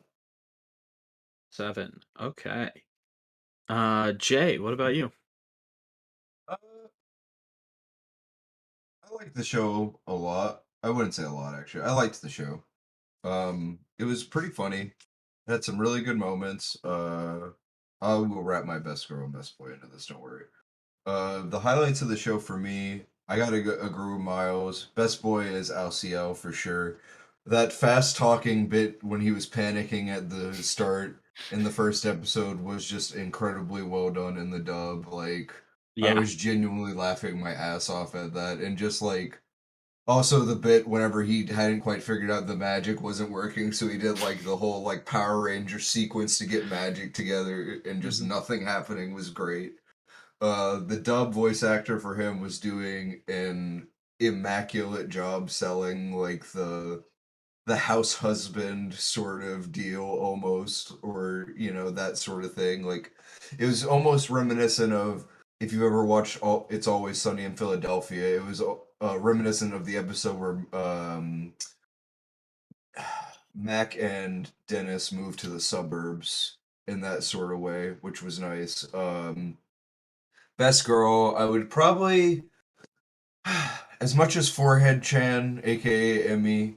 7. Okay. Jay, what about you? Uh, I like the show a lot. I wouldn't say a lot actually. I liked the show. It was pretty funny. It had some really good moments. I will wrap my best girl and best boy into this. Don't worry. The highlights of the show for me, I gotta agree with Miles. Best boy is Alciel for sure. That fast talking bit when he was panicking at the start in the first episode was just incredibly well done in the dub. Like, I Yeah. was genuinely laughing my ass off at that, and just like also the bit whenever he hadn't quite figured out the magic wasn't working, so he did like the whole like Power Ranger sequence to get magic together, and just Mhm. nothing happening was great. The dub voice actor for him was doing an immaculate job selling like the house husband sort of deal almost, or that sort of thing. Like it was almost reminiscent of, if you ever watched It's Always Sunny in Philadelphia, it was reminiscent of the episode where Mac and Dennis moved to the suburbs in that sort of way, which was nice. Best girl, I would probably, as much as Forehead Chan, aka Emmy,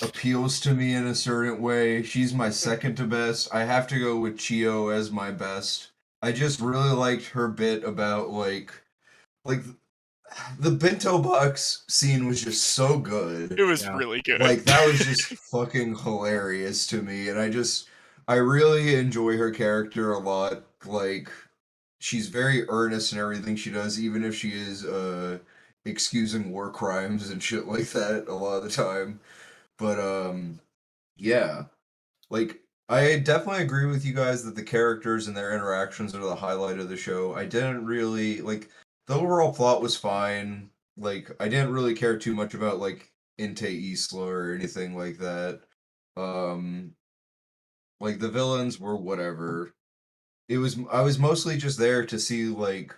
appeals to me in a certain way, she's my second to best. I have to go with Chio as my best. I just really liked her bit about like the bento box scene was just so good. It was Yeah. really good. Like that was just fucking hilarious to me, and I really enjoy her character a lot. Like she's very earnest in everything she does, even if she is excusing war crimes and shit like that a lot of the time. But yeah, like I definitely agree with you guys that the characters and their interactions are the highlight of the show. I didn't really like the overall plot was fine. Like I didn't really care too much about like Inte Isla or anything like that. Um like the villains were whatever. I was mostly just there to see like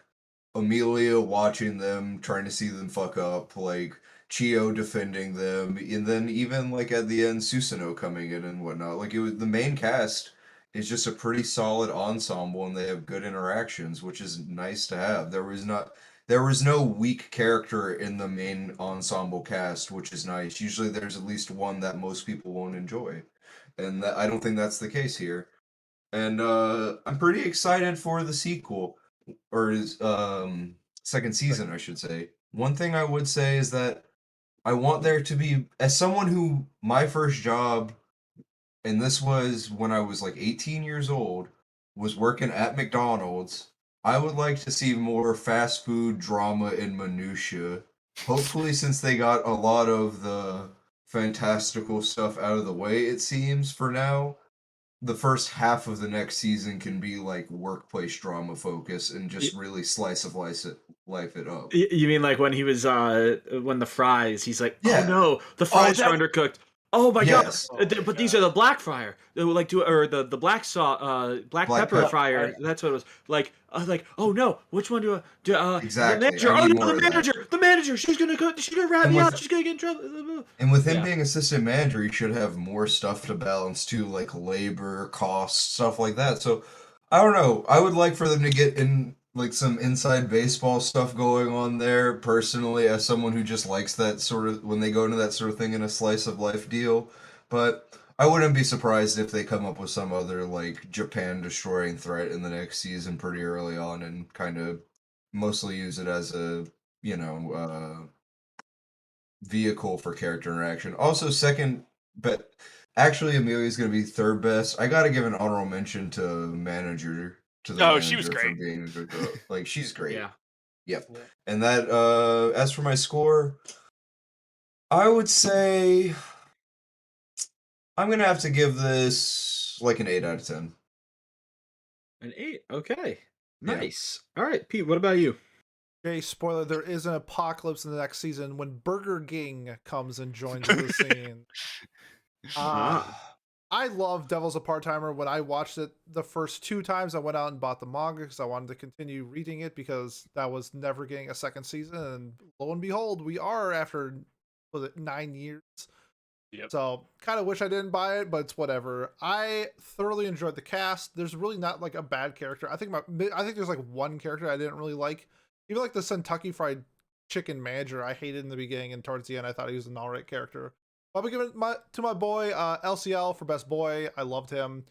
Amelia watching them, trying to see them fuck up, like Chio defending them, and then even like at the end, Susanoo coming in and whatnot. Like it was the main cast is just a pretty solid ensemble, and they have good interactions, which is nice to have. There was no weak character in the main ensemble cast, which is nice. Usually, there's at least one that most people won't enjoy, and I don't think that's the case here. And I'm pretty excited for the sequel or his second season, I should say. One thing I would say is that I want there to be, as someone who my first job, and this was when I was like 18 years old, was working at McDonald's. I would like to see more fast food drama and minutia. Hopefully, since they got a lot of the fantastical stuff out of the way, it seems for now, the first half of the next season can be like workplace drama focus and just really slice of life it up. You mean like when he was when the fries, he's like, "Oh Yeah. no, the Oh, fries are undercooked. Oh my god, yes. Oh my but these are god. the black fryer. They were like or the black Black pepper pepper. fryer. That's what it was. Like, oh no, which one the Exactly. manager. I Oh need no, more of that. the manager. She's gonna rat And me out. with She's gonna get in trouble." and with him Yeah. being assistant manager, he should have more stuff to balance too, like labor, costs, stuff like that. So I don't know. I would like for them to get in like some inside baseball stuff going on there personally, as someone who just likes that sort of when they go into that sort of thing in a slice of life deal. But I wouldn't be surprised if they come up with some other like Japan destroying threat in the next season pretty early on and kind of mostly use it as a, you know, vehicle for character interaction. Also, second, but actually, Amelia's going to be third best. I got to give an honorable mention to the Oh, she was manager for great. being a good girl. Like she's great. Yeah. Yep. Yeah. And that, as for my score, I would say I'm gonna have to give this like an 8 out of 10. An 8. Okay. Yeah. Nice. All right, Pete. What about you? Okay, spoiler, there is an apocalypse in the next season when Burger King comes and joins the scene. Uh, Ah. I love Devil's a Part-Timer. When I watched it the first 2 times, I went out and bought the manga because I wanted to continue reading it because that was never getting a second season. And lo and behold, we are after, was it 9 years? Yep. So kind of wish I didn't buy it, but it's whatever. I thoroughly enjoyed the cast. There's really not like a bad character. I think there's like one character I didn't really like. Even like the Kentucky Fried Chicken manager, I hated in the beginning, and towards the end, I thought he was an alright character. I'll be giving it to my boy LCL for best boy. I loved him.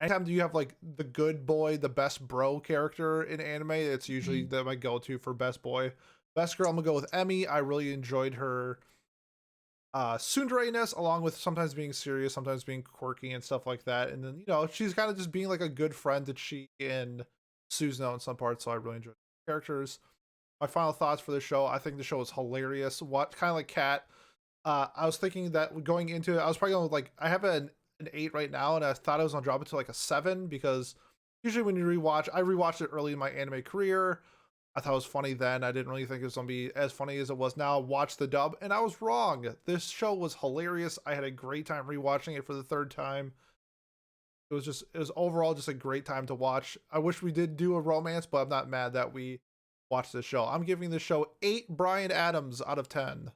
Anytime you have like the good boy, the best bro character in anime, it's usually my go-to for best boy. Best girl, I'm gonna go with Emmy. I really enjoyed her tsundere-ness, along with sometimes being serious, sometimes being quirky and stuff like that. And then, you know, she's kind of just being like a good friend to Chi and Suzuno in some parts, so I really enjoyed the characters. My final thoughts for the show: I think the show is hilarious. What kind of like Cat? I was thinking that going into it, I was probably going with like I have an 8 right now, and I thought I was gonna drop it to like a 7 because usually when you rewatch, I rewatched it early in my anime career. I thought it was funny then. I didn't really think it was gonna be as funny as it was now. Watch the dub, and I was wrong. This show was hilarious. I had a great time rewatching it for the 3rd time. It was overall just a great time to watch. I wish we did do a romance, but I'm not mad that we watched this show. I'm giving this show 8 Bryan Adams out of 10.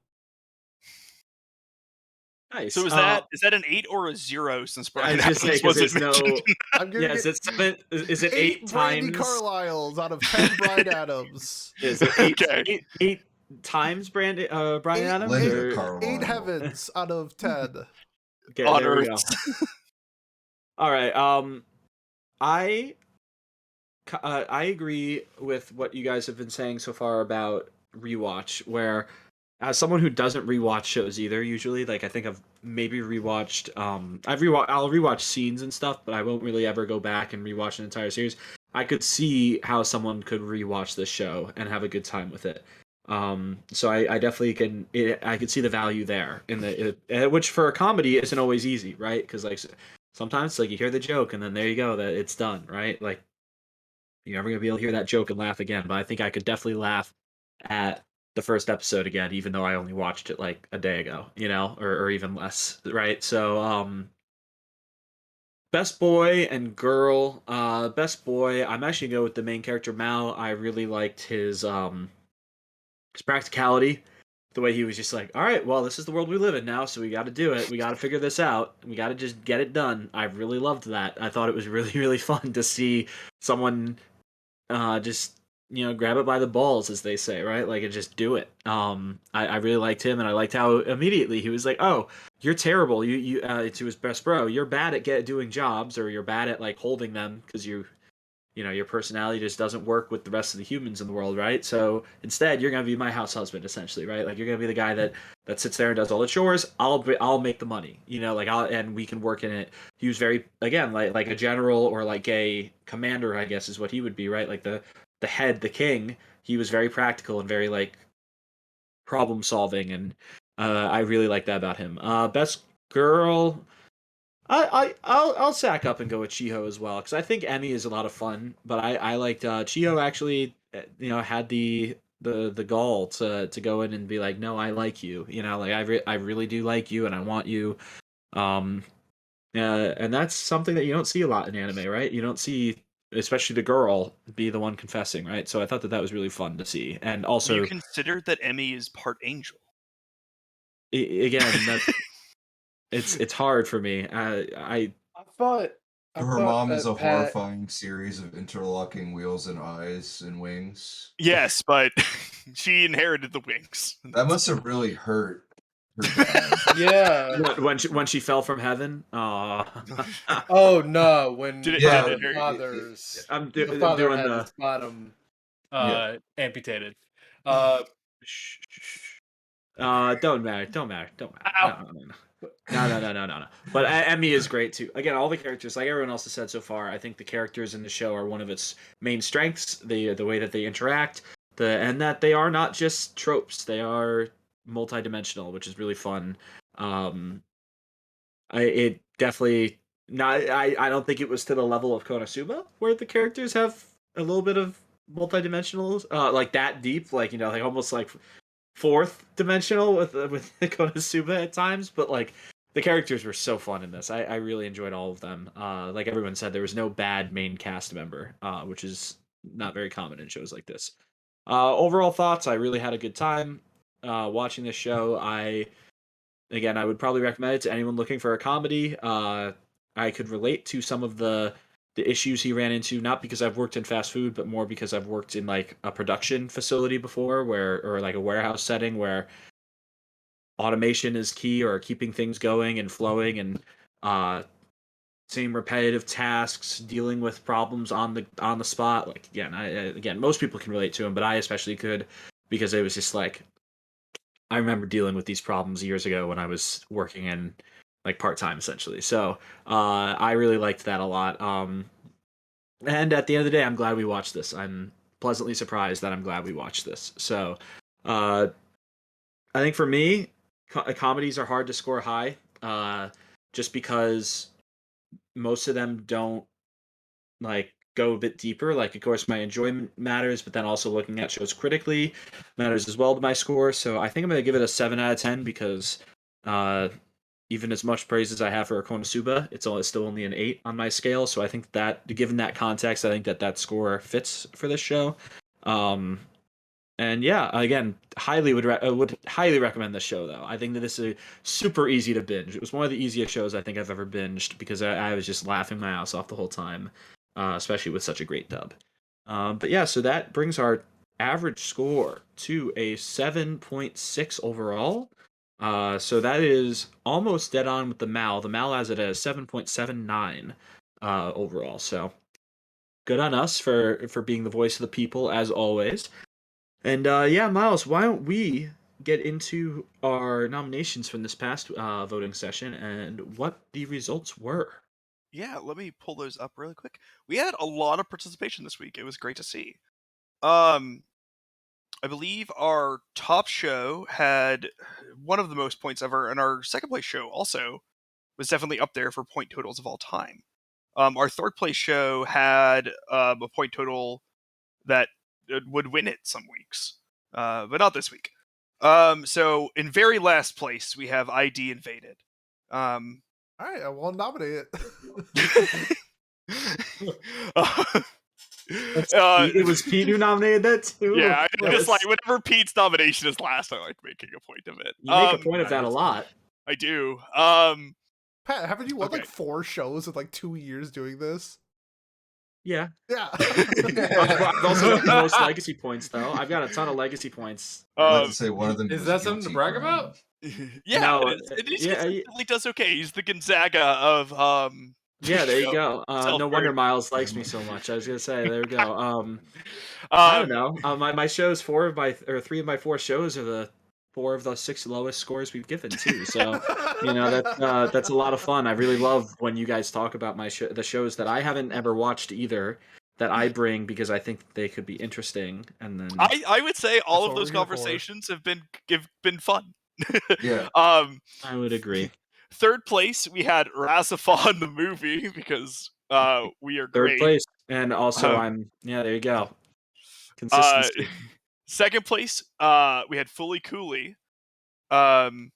Nice. So is that an 8 or a 0 since I Bryan was just Adams say because wasn't there's no. mentioned? I'm giving Yeah, is it 7? Is it 8 Brandy times? Carlisles out of 10 Bryan Adams. Is it 8? Okay. 8 times Bryan Adams? Linda Or... Carlisle. 8 heavens out of 10. Okay, On there we Earth. go. All right. I I agree with what you guys have been saying so far about rewatch. Where, as someone who doesn't rewatch shows either, usually, like I think I've maybe rewatched. I'll rewatch scenes and stuff, but I won't really ever go back and rewatch an entire series. I could see how someone could rewatch this show and have a good time with it. So I definitely can. I could see the value there in which for a comedy isn't always easy, right? Because like sometimes like you hear the joke and then there you go, that it's done, right? Like you're never gonna be able to hear that joke and laugh again. But I think I could definitely laugh at the first episode again, even though I only watched it like a day ago, or even less, right? So best boy and girl. Best boy, I'm actually gonna go with the main character Maou. I really liked his practicality, the way he was just like, all right, well, this is the world we live in now, so we got to do it. We got to figure this out. We got to just get it done. I really loved that. I thought it was really, really fun to see someone just grab it by the balls, as they say, right? Like, and just do it. I really liked him, and I liked how immediately he was like, oh, you're terrible. You to his best bro, you're bad at doing jobs, or you're bad at like holding them because your personality just doesn't work with the rest of the humans in the world, right? So instead, you're gonna be my house husband, essentially, right? Like you're gonna be the guy that sits there and does all the chores. I'll make the money, and we can work in it. He was very, again, like a general or like a commander, I guess is what he would be, right? Like the head, the king. He was very practical and very like problem solving, and I really like that about him. Best girl. I'll sack up and go with Chiho as well because I think Emmy is a lot of fun, but I liked Chiho actually had the gall to go in and be like, no, I like you, like I really do like you and I want you, um and that's something that you don't see a lot in anime, right? You don't see, especially the girl, be the one confessing, right? So I thought that was really fun to see, and Do you also consider that Emmy is part angel? again that's it's hard for me. I thought Her mom is that a Pat. horrifying series of interlocking wheels and eyes and wings. Yes, but she inherited the wings. That must have really hurt her dad. Yeah. when she fell from heaven. Oh no! When Did it- Yeah. the did it- father's I'm the father doing had the his bottom Yeah. amputated. shh, shh, shh. Don't matter. Ow. No. But Emmy is great too. Again, all the characters, like everyone else has said so far, I think the characters in the show are one of its main strengths. The way that they interact, and that they are not just tropes; they are multidimensional, which is really fun. It definitely not. I don't think it was to the level of Konosuba, where the characters have a little bit of multidimensional, like that deep, like like almost like fourth dimensional with Konosuba at times, but like the characters were so fun in this. I really enjoyed all of them. Like everyone said, there was no bad main cast member, which is not very common in shows like this. Overall thoughts, I really had a good time watching this show. I would probably recommend it to anyone looking for a comedy. I could relate to some of the issues he ran into, not because I've worked in fast food, but more because I've worked in like a production facility before, or like a warehouse setting where automation is key, or keeping things going and flowing, and seeing repetitive tasks, dealing with problems on the spot. Like again, most people can relate to him, but I especially could, because it was just like I remember dealing with these problems years ago when I was working in like part time essentially. So I really liked that a lot. And at the end of the day, I'm glad we watched this. I'm pleasantly surprised that I'm glad we watched this. So I think for me, comedies are hard to score high, just because most of them don't like go a bit deeper. Like, of course, my enjoyment matters, but then also looking at shows critically matters as well to my score. So I think I'm going to give it a 7 out of 10 because even as much praise as I have for Konosuba, it's still only an 8 on my scale. So I think that, given that context, I think that score fits for this show. And yeah, again, would highly recommend this show though. I think that this is super easy to binge. It was one of the easiest shows I think I've ever binged because I was just laughing my ass off the whole time, especially with such a great dub. But yeah, so that brings our average score to a 7.6 overall. So that is almost dead on with the Maou. The Maou has it at a 7.79 overall. So good on us for being the voice of the people as always. And yeah, Miles, why don't we get into our nominations from this past voting session and what the results were? Yeah, let me pull those up really quick. We had a lot of participation this week. It was great to see. I believe our top show had one of the most points ever, and our second place show also was definitely up there for point totals of all time. Our third place show had a point total that would win it some weeks, but not this week. So in very last place, we have ID Invaded. All right, I will nominate it. It was Pete who nominated that too. Yeah, I just like whenever Pete's nomination is last, I like making a point of it. You make a point of that a lot. I do. Pat, haven't you won Okay. like 4 shows in like 2 years doing this? Yeah. Yeah. I've also got the most legacy points though. I've got a ton of legacy points. I'd like to say one of them Is was that something to guilty brag crown. about? Yeah, No, it is yeah, consistently does okay. He's the Gonzaga of Yeah, there you show. go. No wonder Miles likes me so much. I was gonna say, there we go. I don't know. My shows, 3 of my 4 shows are the 4 of the 6 lowest scores we've given too. So that's a lot of fun. I really love when you guys talk about the shows that I haven't ever watched either, that I bring because I think they could be interesting. And then I would say all That's of what those we're here for. conversations have been fun. Yeah. I would agree. Third place we had Razafon the movie because we are Third great. place, and also there you go. Consistency. Second place we had Fully Cooley. And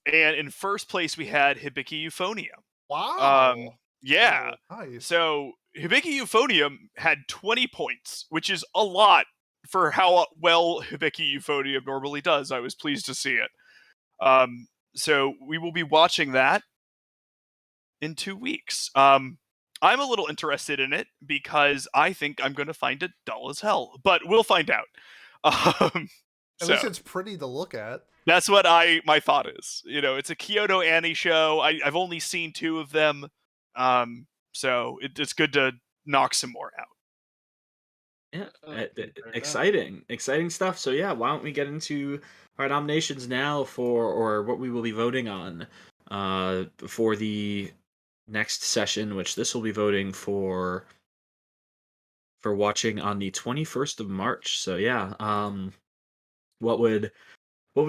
in first place we had Hibiki Euphonium. Wow. Yeah. Oh, nice. So Hibiki Euphonium had 20 points, which is a lot for how well Hibiki Euphonium normally does. I was pleased to see it. So we will be watching that in 2 weeks. I'm a little interested in it because I think I'm going to find it dull as hell, but we'll find out. At least it's pretty to look at. That's what my thought is. It's a Kyoto Annie show. I've only seen 2 of them, so it's good to knock some more out. Yeah, exciting stuff. So yeah, why don't we get into our nominations now or what we will be voting on for the next session, which this will be voting for watching on the 21st of March. So yeah, what would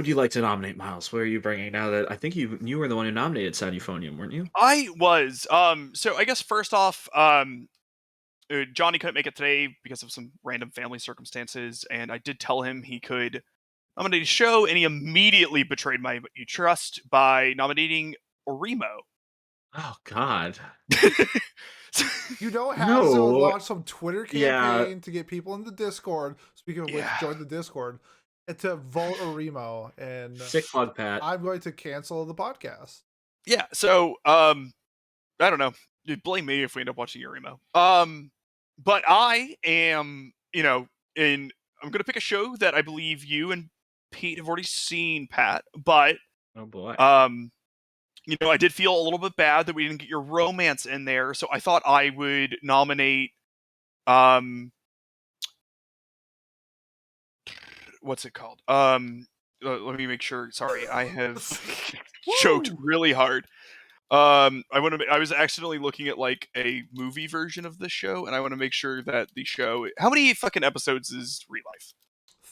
you like to nominate, Miles? What are you bringing now that I think you were the one who nominated Sad Euphonium, weren't you? I was. So I guess first off, Johnny couldn't make it today because of some random family circumstances, and I did tell him he could nominate a show, and he immediately betrayed my trust by nominating Oremo. Oh God. You know, Hasbro No. launched some Twitter Yeah. campaign to get people in the Discord. Speaking of which, Yeah. join the Discord and to vote Oremo. And Sick plug, Pat. I'm going to cancel the podcast. Yeah, so I don't know. You blame me if we end up watching Oremo. But I am, I'm gonna pick a show that I believe you and Pete have already seen, Pat. But Oh boy. I did feel a little bit bad that we didn't get your romance in there, so I thought I would nominate what's it called? Let me make sure. Sorry, I have choked really hard. I was accidentally looking at like a movie version of this show, and I want to make sure that the show. How many fucking episodes is Real Life?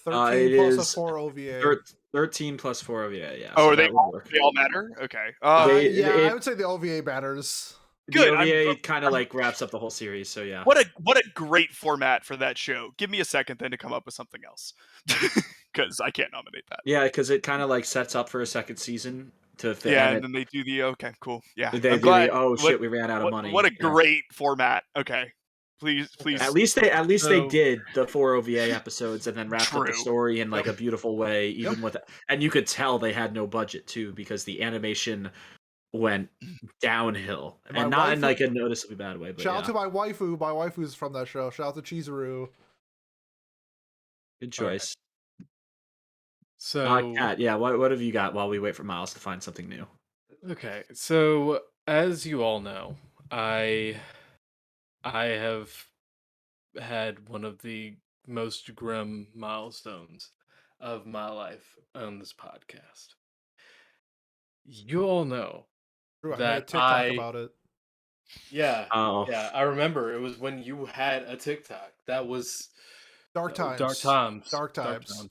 13 it plus a is 4 OVA. 13 plus 4 OVA, yeah. Oh, so are they that would work. they all matter? Okay. I would say the OVA matters. Good, The I'm- OVA kind of like wraps up the whole series, so yeah. What a great format for that show. Give me a second then to come up with something else, because I can't nominate that. Yeah, because it kind of like sets up for a second season to fit. Yeah, and and then they do the okay, cool. Yeah, they I'm do the, glad. oh shit, What- we ran out of money. What a Yeah. great format. Okay, please. At least they So- did the 4 OVA episodes and then wrapped up the True. story in like a beautiful way, even with, and you could tell they had no budget too because the animation went downhill And and my not in waifu- like a noticeably bad way. But Shout yeah. out to my waifu. My waifu's from that show. Shout out to Chizuru. Good choice. So Kat, yeah, what have you got while we wait for Miles to find something new? okay, so as you all know, I have had one of the most grim milestones of my life on this podcast. You all know True, I made a that TikTok about it. yeah, Oh, yeah, I remember it was when you had a TikTok. That was Dark times. Dark times. Dark times.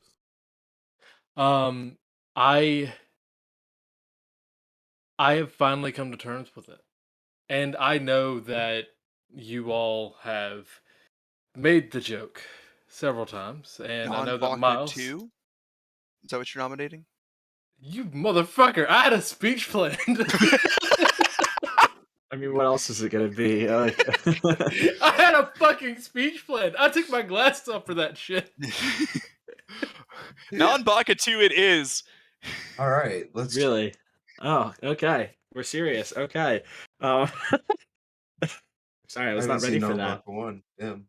I have finally come to terms with it. And I know that you all have made the joke several times, and I know that Non-Baka Miles, 2? Is that what you're nominating? you motherfucker, I had a speech planned. I mean, what else is it gonna be? I had a fucking speech planned. I took my glasses off for that shit. Non-Baka 2 it is. All right, let's Really? Oh, okay. We're serious. Okay. Sorry, I was I not haven't ready seen for that. Nonbaka 1. Damn.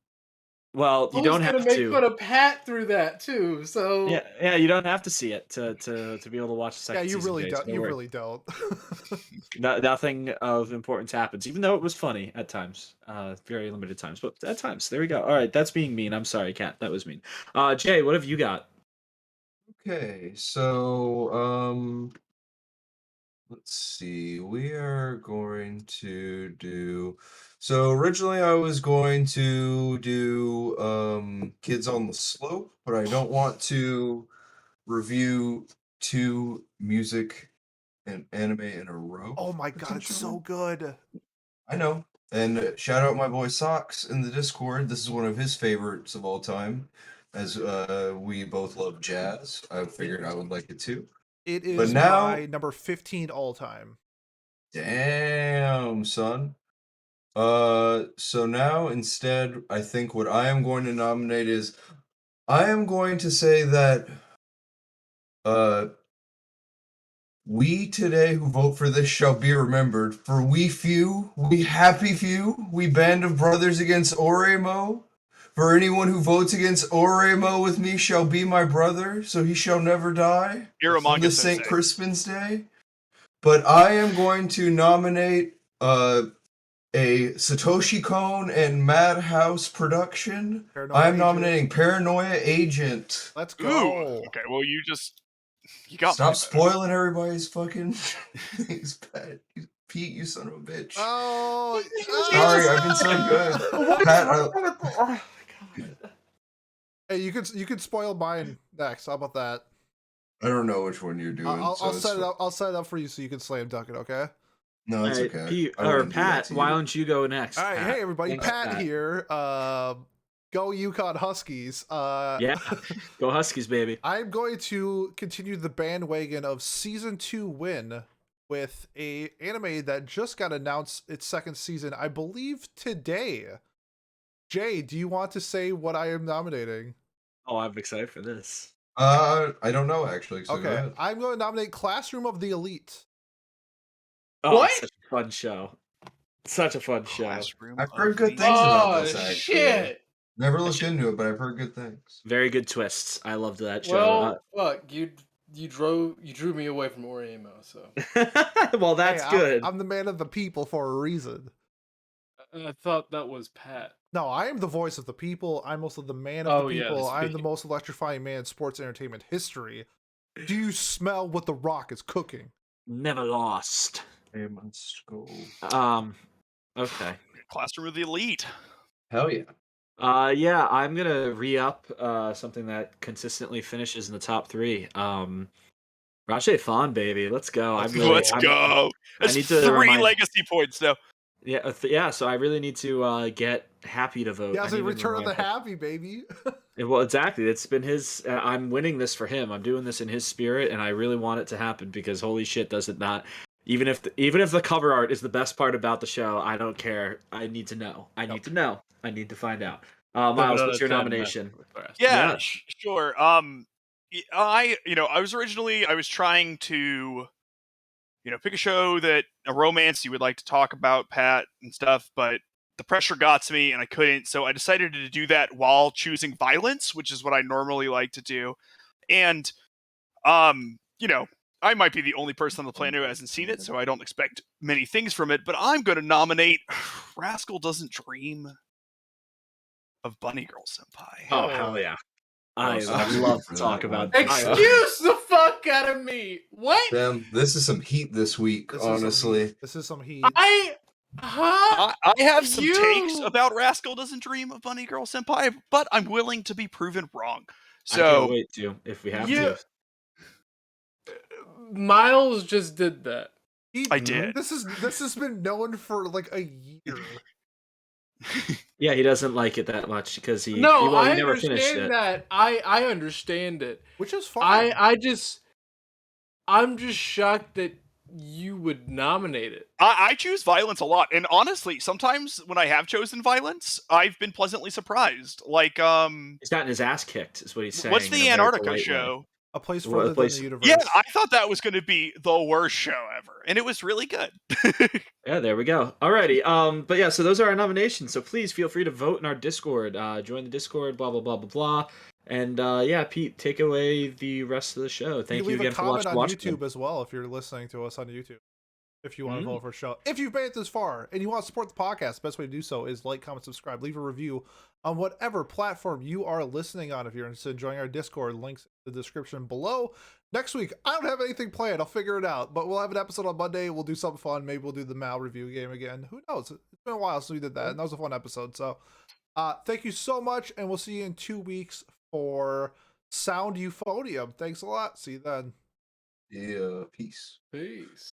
Well, you don't have make to. fun of Pat through that too. So Yeah, you don't have to see it to be able to watch the Yeah, second you season. really Jason, don't. don't You worry. really don't. Nothing of importance happens, even though it was funny at times. Very limited times, but at times. There we go. All right, that's being mean. I'm sorry, Kat. That was mean. Jay, what have you got? Okay, so let's see. We are going to do. So originally I was going to do Kids on the Slope, but I don't want to review 2 music and anime in a row. Oh my god, it's so good. I know. And shout out my boy Socks in the Discord. This is one of his favorites of all time. As we both love jazz, I figured I would like it too. It But is now- my number 15 all time. Damn, son. So now instead, I think what I am going to nominate is I am going to say that we today who vote for this shall be remembered. For we few, we happy few, we band of brothers against Oremo. For anyone who votes against Oremo with me shall be my brother, so he shall never die. On Iramanga this St. Sensei. Crispin's Day. But I am going to nominate a Satoshi Kon and Madhouse production. Paranoia I'm Agent. nominating Paranoia Agent. Let's Ooh. go. Okay, well you got Stop my vote. spoiling everybody's fucking things, Pat. Pete, you son of a bitch. Oh, Sorry, I've been so good. Pat, Oh my god. Hey, you could spoil mine next. How about that? I don't know which one you're doing. I'll so it's set it up. I'll set it up for you so you can slam dunk it. Okay. No, it's All right, okay. Pete, I or wouldn't do that Pat, to why you. don't you go next? All right, Pat? hey everybody, Thanks, Pat here. Go Yukon Huskies. Yeah, go Huskies, baby. I'm going to continue the bandwagon of season 2 win with a anime that just got announced its second season, I believe today. Jay, do you want to say what I am nominating? Oh, I'm excited for this. I don't know actually. So go Okay, ahead. I'm going to nominate Classroom of the Elite. Oh, What? such a fun show. Such a fun show. Classroom I've heard of good the- things about Oh this actually. shit! Never looked into it, but I've heard good things. Very good twists. I loved that show. Well, fuck you drew me away from Oremo, so Well, that's Hey, good. I'm the man of the people for a reason. I thought that was Pat. No, I am the voice of the people. I'm also the man of Oh, the yeah, people. that's I'm me. the most electrifying man in sports entertainment history. Do you smell what The Rock is cooking? Never lost. I must go. Okay. Classroom of the Elite. Hell yeah. Yeah, I'm gonna re-up something that consistently finishes in the top 3. Rajay Fawn, baby, let's go. Let's go. I That's need to 3 remind- legacy points now. Yeah, yeah. So I really need to get Happy to vote. Yeah, I it's a need to return of the remind him. happy, baby. Well, exactly. It's been his. I'm winning this for him. I'm doing this in his spirit, and I really want it to happen because holy shit, does it not? Even if the cover art is the best part about the show, I don't care. I need to know. I need to know. I need to find out. Miles, what's your nomination? Yeah, Yeah. sure. I was trying to pick a show that a romance you would like to talk about, Pat, and stuff, but the pressure got to me and I couldn't, so I decided to do that while choosing violence, which is what I normally like to do. And I might be the only person on the planet who hasn't seen it, so I don't expect many things from it, but I'm going to nominate Rascal Doesn't Dream of Bunny Girl Senpai. Oh hell yeah! I so I'm love for to talk that about. one. Excuse the fuck out of me. What? Damn, this is some heat this week, honestly. This is some heat. Huh? I have some takes You- about Rascal Doesn't Dream of Bunny Girl Senpai, but I'm willing to be proven wrong. I can't So wait to if we have You- to. Miles just did that. I did. This has been known for like a year. Yeah, he doesn't like it that much because he No, I never finished understand it. that. I understand it. Which is fine. I'm just shocked that you would nominate it. I choose violence a lot, and honestly, sometimes when I have chosen violence, I've been pleasantly surprised. Like, He's gotten his ass kicked, is what he's saying. what's in a the very Antarctica polite way. show? A place Well, a further place- than the universe. Yeah, I thought that was going to be the worst show ever, and it was really good. Yeah, there we go. Alrighty. But yeah, so those are our nominations. So please feel free to vote in our Discord. Join the Discord, blah blah blah blah blah. And yeah, Pete, take away the rest of the show. Thank you leave again a for comment watching. on Watch YouTube as well if you're listening to us on YouTube. If you want to Mm. vote for a show. If you've made it this far and you want to support the podcast, the best way to do so is like, comment, subscribe, leave a review on whatever platform you are listening on. If you're interested in joining our Discord, links in the description below. Next week, I don't have anything planned. I'll figure it out. But we'll have an episode on Monday. We'll do something fun. Maybe we'll do the Maou review game again. Who knows? It's been a while since we did that, and that was a fun episode. So thank you so much, and we'll see you in 2 weeks for Sound Euphonium. Thanks a lot. See you then. Yeah, peace. Peace.